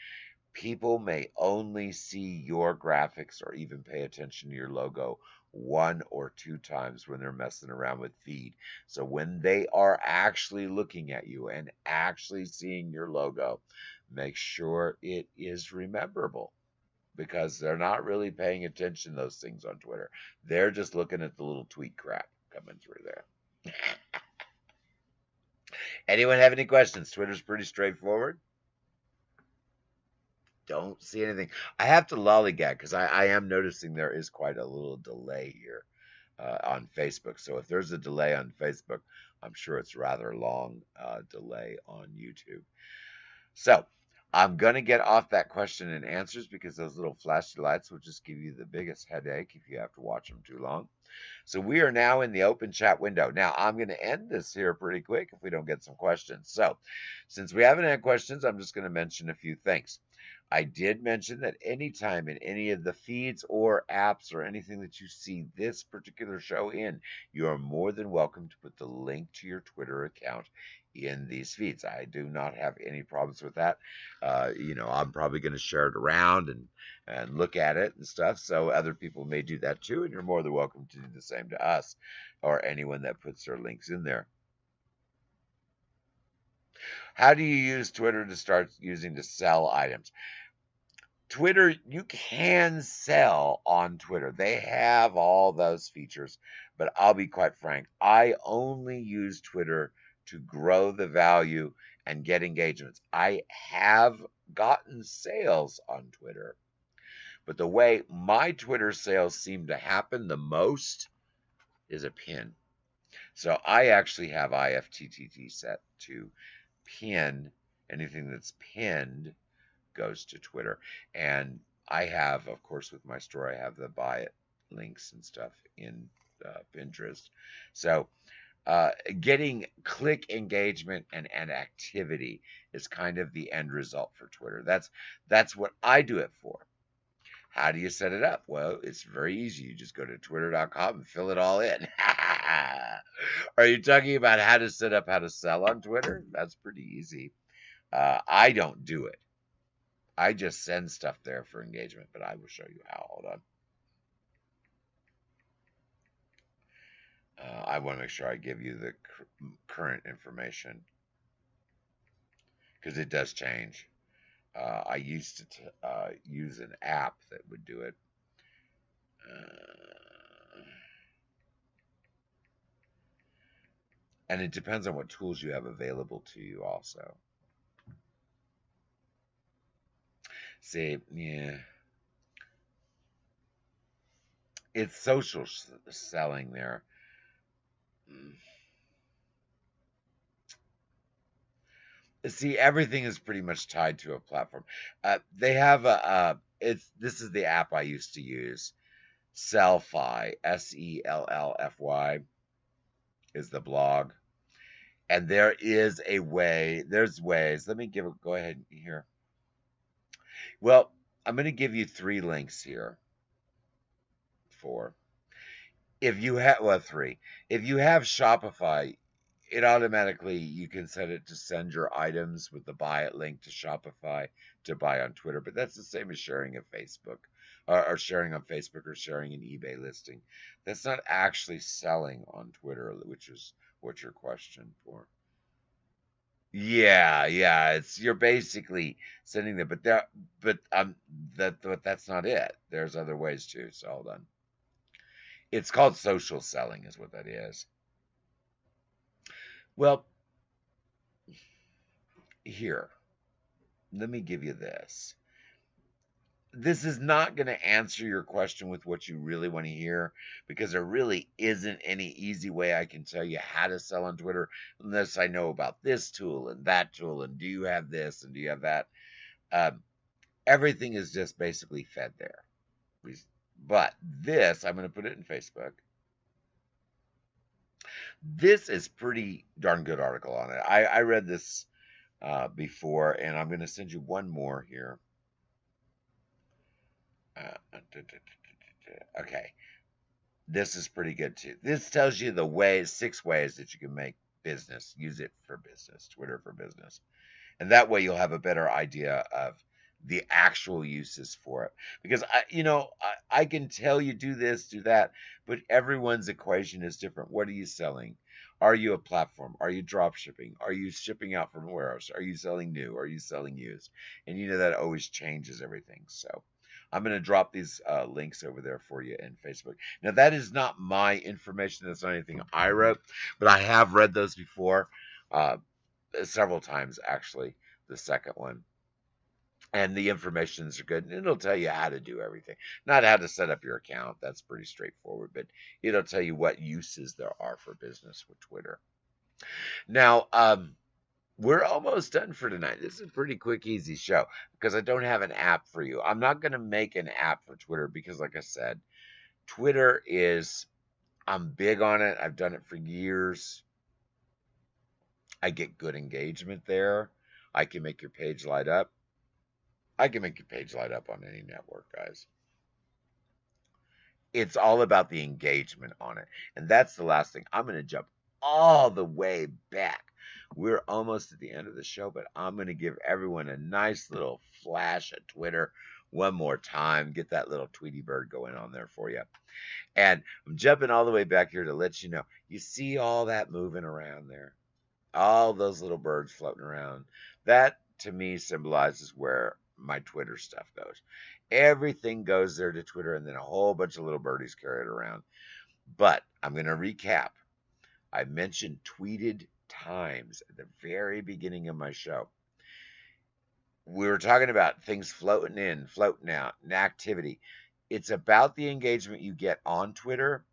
People may only see your graphics or even pay attention to your logo one or two times when they're messing around with feed. So when they are actually looking at you and actually seeing your logo, make sure it is rememberable because they're not really paying attention to those things on Twitter. They're just looking at the little tweet crap coming through there. Anyone have any questions? Twitter's pretty straightforward. Don't see anything. I have to lollygag because I am noticing there is quite a little delay here on Facebook. So if there's a delay on Facebook, I'm sure it's rather long delay on YouTube. So I'm going to get off that question and answers because those little flashy lights will just give you the biggest headache if you have to watch them too long. So we are now in the open chat window. Now I'm going to end this here pretty quick if we don't get some questions. So since we haven't had questions, I'm just going to mention a few things. I did mention that anytime in any of the feeds or apps or anything that you see this particular show in, you are more than welcome to put the link to your Twitter account in these feeds. I do not have any problems with that. I'm probably going to share it around and look at it and stuff. So other people may do that too, and you're more than welcome to do the same to us or anyone that puts their links in there. How do you use Twitter to start using to sell items? Twitter, you can sell on Twitter. They have all those features, but I'll be quite frank. I only use Twitter to grow the value and get engagements. I have gotten sales on Twitter, but the way my Twitter sales seem to happen the most is a pin. So I actually have IFTTT set to pin anything that's pinned goes to Twitter. And I have, of course, with my store, I have the buy it links and stuff in Pinterest. So getting click engagement and activity is kind of the end result for Twitter. That's what I do it for. How do you set it up? Well, it's very easy. You just go to twitter.com and fill it all in. Are you talking about how to set up how to sell on Twitter? That's pretty easy. I don't do it. I just send stuff there for engagement, but I will show you how. Hold on. I want to make sure I give you the current information because it does change. I used to use an app that would do it. And it depends on what tools you have available to you also. See, yeah. It's social selling there. See, everything is pretty much tied to a platform. They have this is the app I used to use, Sellfy, Sellfy. is the blog. And there is a way, there's ways. Let me go ahead here. Well, I'm going to give you 3 links here. 4. If you have, well, 3. If you have Shopify, it automatically, you can set it to send your items with the buy it link to Shopify to buy on Twitter. But that's the same as sharing a Facebook, or sharing on Facebook, or sharing an eBay listing. That's not actually selling on Twitter, which is what your question for. Yeah, yeah, it's you're basically sending them, but that's not it. There's other ways too. So hold on. It's called social selling, is what that is. Well, here, let me give you this. This is not going to answer your question with what you really want to hear, because there really isn't any easy way I can tell you how to sell on Twitter unless I know about this tool and that tool and do you have this and do you have that. Um, Everything is just basically fed there. But this, I'm going to put it in Facebook. This is pretty darn good article on it. I read this before, and I'm going to send you one more here. Okay, this is pretty good too. This tells you the ways, 6 ways that you can make business, use it for business, Twitter for business. And that way you'll have a better idea of the actual uses for it. Because I can tell you do this, do that, but everyone's equation is different. What are you selling? Are you a platform? Are you drop shipping? Are you shipping out from a warehouse? Are you selling new? Are you selling used? And that always changes everything. So I'm going to drop these links over there for you in Facebook. Now, that is not my information. That's not anything I wrote, but I have read those before. Several times, actually, the second one. And the informations are good. And it'll tell you how to do everything. Not how to set up your account. That's pretty straightforward. But it'll tell you what uses there are for business with Twitter. Now, we're almost done for tonight. This is a pretty quick, easy show because I don't have an app for you. I'm not going to make an app for Twitter because, like I said, Twitter is, I'm big on it. I've done it for years. I get good engagement there. I can make your page light up. I can make your page light up on any network, guys. It's all about the engagement on it. And that's the last thing. I'm going to jump all the way back. We're almost at the end of the show, but I'm going to give everyone a nice little flash of Twitter one more time. Get that little Tweety bird going on there for you. And I'm jumping all the way back here to let you know. You see all that moving around there? All those little birds floating around. That, to me, symbolizes where my Twitter stuff goes. Everything goes there to Twitter, and then a whole bunch of little birdies carry it around. But I'm going to recap. I mentioned tweeted times at the very beginning of my show. We were talking about things floating in, floating out, and activity. It's about the engagement you get on Twitter.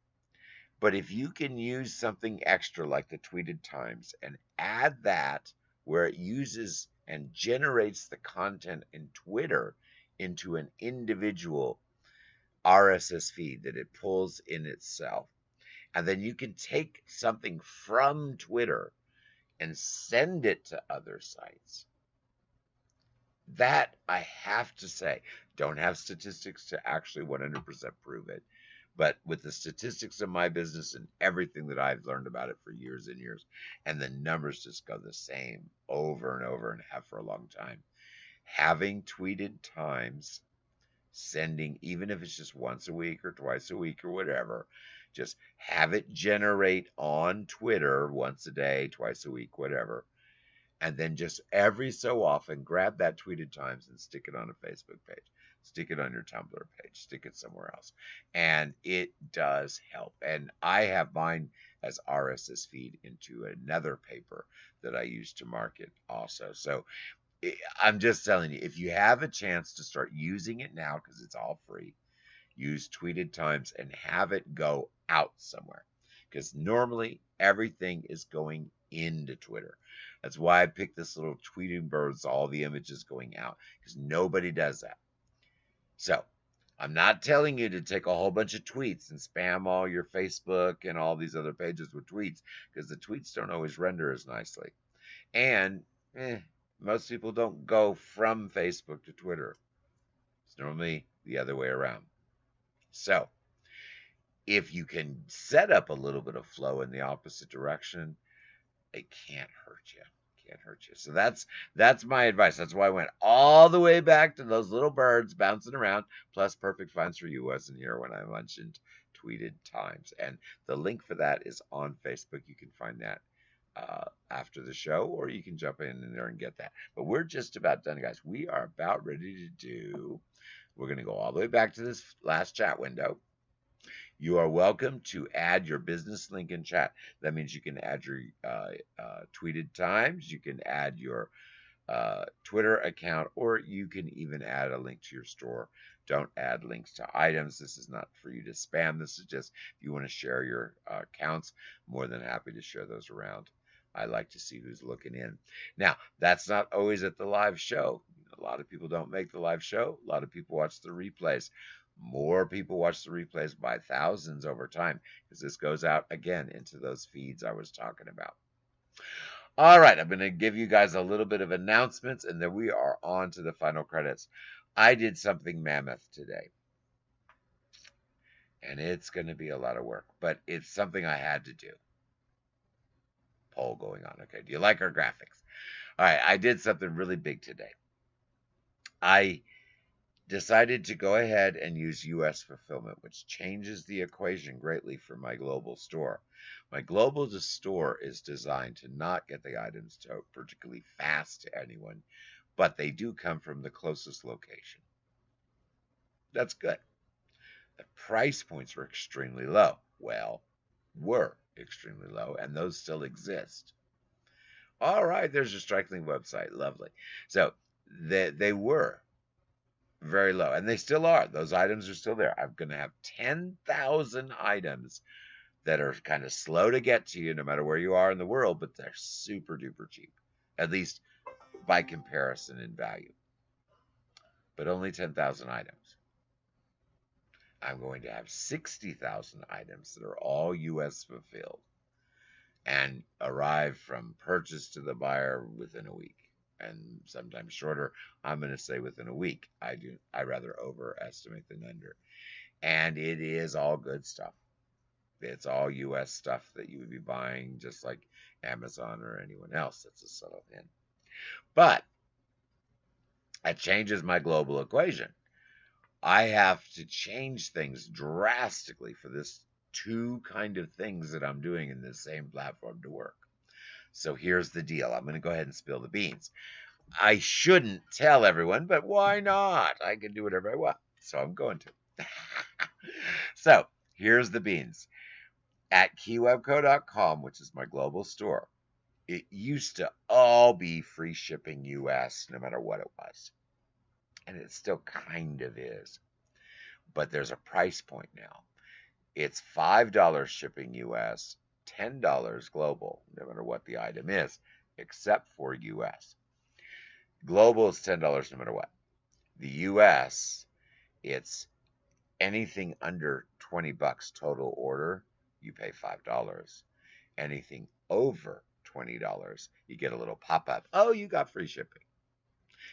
But if you can use something extra like the tweeted times and add that where it uses and generates the content in Twitter into an individual RSS feed that it pulls in itself, and then you can take something from Twitter and send it to other sites. That, I have to say, don't have statistics to actually 100% prove it. But with the statistics of my business and everything that I've learned about it for years and years, and the numbers just go the same over and over and have for a long time, having tweeted times, sending, even if it's just once a week or twice a week or whatever, just have it generate on Twitter once a day, twice a week, whatever. And then just every so often grab that tweeted times and stick it on a Facebook page. Stick it on your Tumblr page. Stick it somewhere else. And it does help. And I have mine as RSS feed into another paper that I use to market also. So I'm just telling you, if you have a chance to start using it now, because it's all free, use tweeted times and have it go out somewhere. Because normally everything is going into Twitter. That's why I picked this little tweeting birds, all the images going out, because nobody does that. So I'm not telling you to take a whole bunch of tweets and spam all your Facebook and all these other pages with tweets, because the tweets don't always render as nicely. And most people don't go from Facebook to Twitter. It's normally the other way around. So if you can set up a little bit of flow in the opposite direction, it can't hurt you. Can't hurt you. So that's my advice. That's why I went all the way back to those little birds bouncing around. Plus, Perfect Finds for You wasn't here when I mentioned tweeted times, and the link for that is on Facebook. You can find that after the show, or you can jump in there and get that. But we're just about done, guys. We are about ready to do. We're going to go all the way back to this last chat window. You are welcome to add your business link in chat. That means you can add your tweeted times, you can add your Twitter account, or you can even add a link to your store. Don't add links to items. This is not for you to spam. This is just if you want to share your accounts, more than happy to share those around. I like to see who's looking in. Now, that's not always at the live show. A lot of people don't make the live show. A lot of people watch the replays. More people watch the replays by thousands over time, because this goes out again into those feeds I was talking about. All right, I'm going to give you guys a little bit of announcements, and then we are on to the final credits. I did something mammoth today, and it's going to be a lot of work, but it's something I had to do. Poll going on. Okay, do you like our graphics? All right, I did something really big today. I decided to go ahead and use US fulfillment, which changes the equation greatly for my global store. My global store is designed to not get the items to particularly fast to anyone, but they do come from the closest location. That's good. The price points are extremely low. Well, were extremely low, and those still exist. All right, there's your Strikingly website. Lovely. So they were very low, and they still are. Those items are still there. I'm going to have 10,000 items that are kind of slow to get to you no matter where you are in the world, but they're super duper cheap, at least by comparison in value. But only 10,000 items. I'm going to have 60,000 items that are all US fulfilled and arrive from purchase to the buyer within a week, and sometimes shorter. I'm going to say within a week. I rather overestimate than under. And it is all good stuff. It's all US stuff that you would be buying just like Amazon or anyone else that's a settled in. But that changes my global equation. I have to change things drastically for this two kind of things that I'm doing in this same platform to work. So here's the deal. I'm going to go ahead and spill the beans. I shouldn't tell everyone, but why not? I can do whatever I want. So I'm going to. So here's the beans. At keywebco.com, which is my global store, it used to all be free shipping US, no matter what it was. And it still kind of is. But there's a price point now. It's $5 shipping US, $10 global, no matter what the item is, except for US. Global is $10 no matter what. The US, it's anything under 20 bucks total order, you pay $5. Anything over $20, you get a little pop-up. Oh, you got free shipping.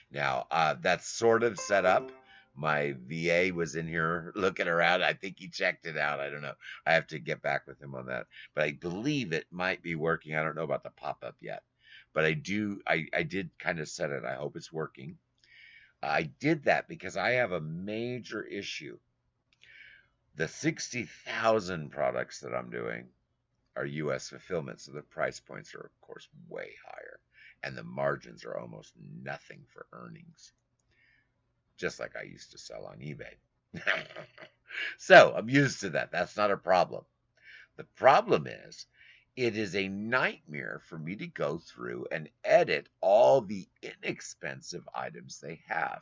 Now, that's sort of set up. My VA was in here looking around. I think he checked it out. I don't know. I have to get back with him on that. But I believe it might be working. I don't know about the pop-up yet. But I did kind of set it. I hope it's working. I did that because I have a major issue. The 60,000 products that I'm doing are US fulfillment, so the price points are, of course, way higher. And the margins are almost nothing for earnings. Just like I used to sell on eBay. So I'm used to that. That's not a problem. The problem is, it is a nightmare for me to go through and edit all the inexpensive items they have.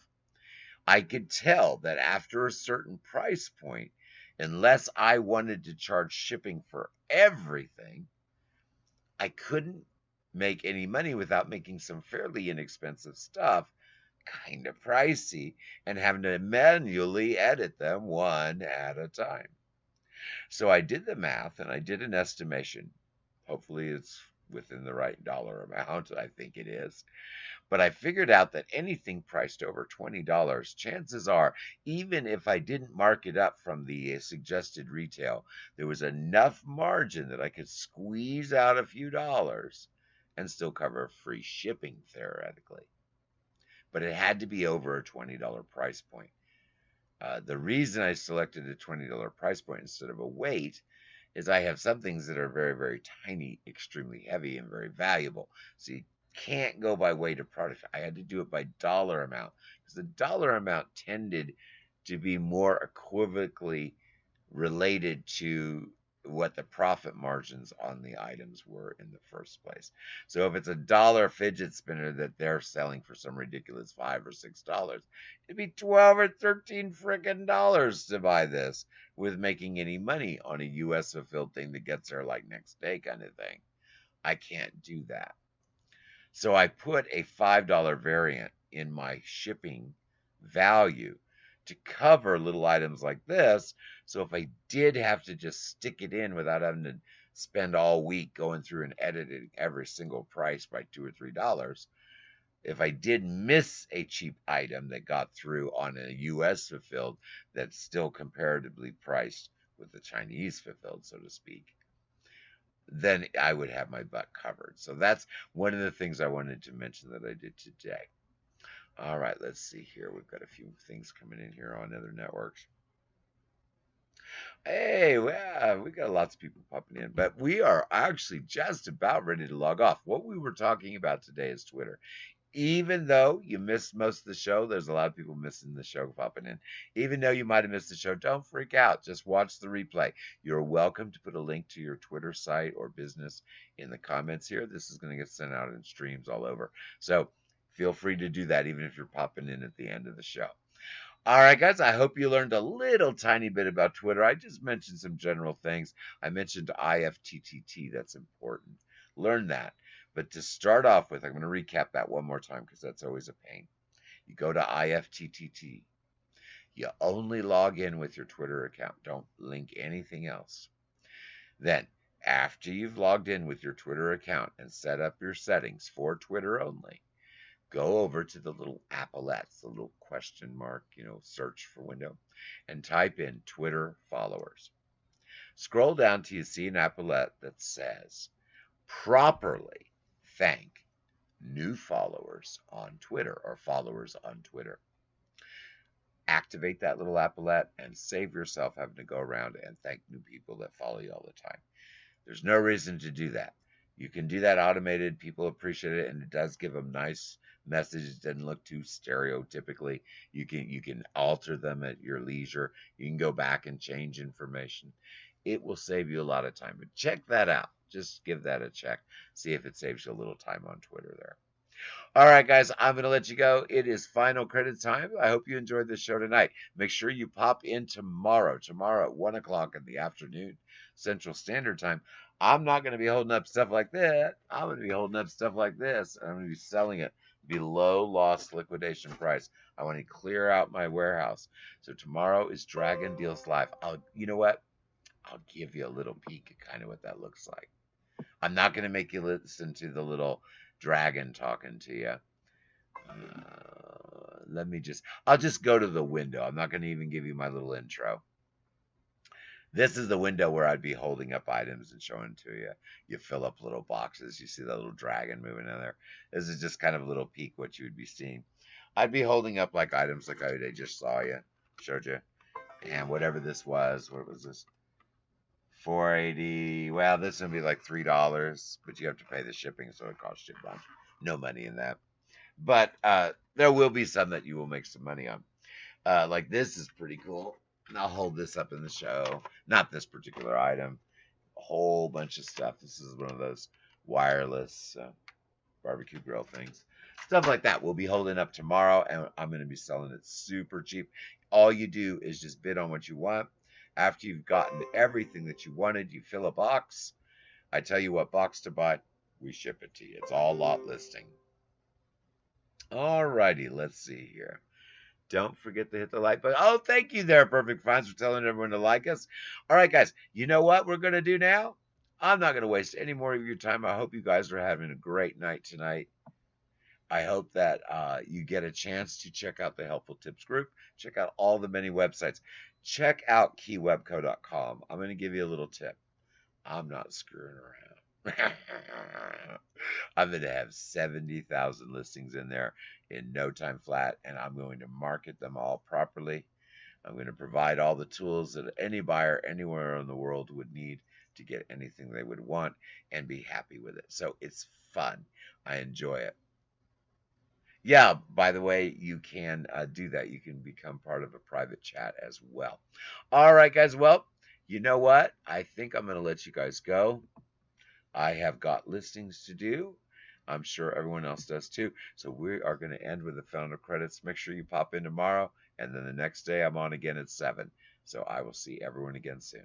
I could tell that after a certain price point, unless I wanted to charge shipping for everything, I couldn't make any money without making some fairly inexpensive stuff kind of pricey and having to manually edit them one at a time. So I did the math and I did an estimation. Hopefully it's within the right dollar amount. I think it is. But I figured out that anything priced over $20, chances are, even if I didn't mark it up from the suggested retail, there was enough margin that I could squeeze out a few dollars and still cover free shipping theoretically. But it had to be over a $20 price point. The reason I selected a $20 price point instead of a weight is I have some things that are very, very tiny, extremely heavy, and very valuable. So you can't go by weight of product. I had to do it by dollar amount because the dollar amount tended to be more equivocally related to what the profit margins on the items were in the first place. So if it's $1 fidget spinner that they're selling for some ridiculous $5 or $6, it'd be 12 or 13 freaking dollars to buy this with making any money on a US fulfilled thing that gets there like next day kind of thing. I can't do that. So I put a $5 variant in my shipping value to cover little items like this. So if I did have to just stick it in without having to spend all week going through and editing every single price by $2 or $3, if I did miss a cheap item that got through on a US fulfilled that's still comparatively priced with the Chinese fulfilled, so to speak, then I would have my butt covered. So that's one of the things I wanted to mention that I did today. All right, let's see here. We've got a few things coming in here on other networks. Hey, well, we got lots of people popping in, but we are actually just about ready to log off. What we were talking about today is Twitter. Even though you missed most of the show, there's a lot of people missing the show popping in. Even though you might have missed the show, don't freak out. Just watch the replay. You're welcome to put a link to your Twitter site or business in the comments here. This is going to get sent out in streams all over. So feel free to do that, even if you're popping in at the end of the show. All right, guys, I hope you learned a little tiny bit about Twitter. I just mentioned some general things. I mentioned IFTTT. That's important. Learn that. But to start off with, I'm going to recap that one more time because that's always a pain. You go to IFTTT. You only log in with your Twitter account. Don't link anything else. Then, after you've logged in with your Twitter account and set up your settings for Twitter only, go over to the little applettes, the little question mark, search for window, and type in Twitter followers. Scroll down till you see an applet that says, properly thank new followers on Twitter or followers on Twitter. Activate that little applet and save yourself having to go around and thank new people that follow you all the time. There's no reason to do that. You can do that automated. People appreciate it, and it does give them nice messages. It doesn't look too stereotypically. You can alter them at your leisure. You can go back and change information. It will save you a lot of time. But check that out. Just give that a check. See if it saves you a little time on Twitter there. All right, guys, I'm going to let you go. It is final credit time. I hope you enjoyed the show tonight. Make sure you pop in tomorrow at 1 o'clock in the afternoon, Central Standard Time. I'm not going to be holding up stuff like that. I'm going to be holding up stuff like this. I'm going to be selling it below loss liquidation price. I want to clear out my warehouse. So tomorrow is Dragon Deals Live. You know what? I'll give you a little peek at kind of what that looks like. I'm not going to make you listen to the little dragon talking to you. I'll just go to the window. I'm not going to even give you my little intro. This is the window where I'd be holding up items and showing to you. You fill up little boxes. You see that little dragon moving in there. This is just kind of a little peek what you would be seeing. I'd be holding up like items like I just showed you. And whatever this was, what was this? $4.80. Well, this would be like $3, but you have to pay the shipping, so it costs you a bunch. No money in that. But there will be some that you will make some money on. Like this is pretty cool. And I'll hold this up in the show. Not this particular item. A whole bunch of stuff. This is one of those wireless barbecue grill things. Stuff like that we'll be holding up tomorrow, and I'm going to be selling it super cheap. All you do is just bid on what you want. After you've gotten everything that you wanted, you fill a box. I tell you what box to buy. We ship it to you. It's all lot listing. Alrighty, let's see here. Don't forget to hit the like button. Oh, thank you there, Perfect Finds, for telling everyone to like us. All right, guys, you know what we're going to do now? I'm not going to waste any more of your time. I hope you guys are having a great night tonight. I hope that you get a chance to check out the Helpful Tips group. Check out all the many websites. Check out keywebco.com. I'm going to give you a little tip. I'm not screwing around. I'm going to have 70,000 listings in there in no time flat, and I'm going to market them all properly. I'm going to provide all the tools that any buyer anywhere in the world would need to get anything they would want and be happy with it. So it's fun. I enjoy it. Yeah, by the way, you can do that. You can become part of a private chat as well. All right, guys. Well, you know what? I think I'm going to let you guys go. I have got listings to do. I'm sure everyone else does too. So we are going to end with the founder credits. Make sure you pop in tomorrow. And then the next day I'm on again at 7. So I will see everyone again soon.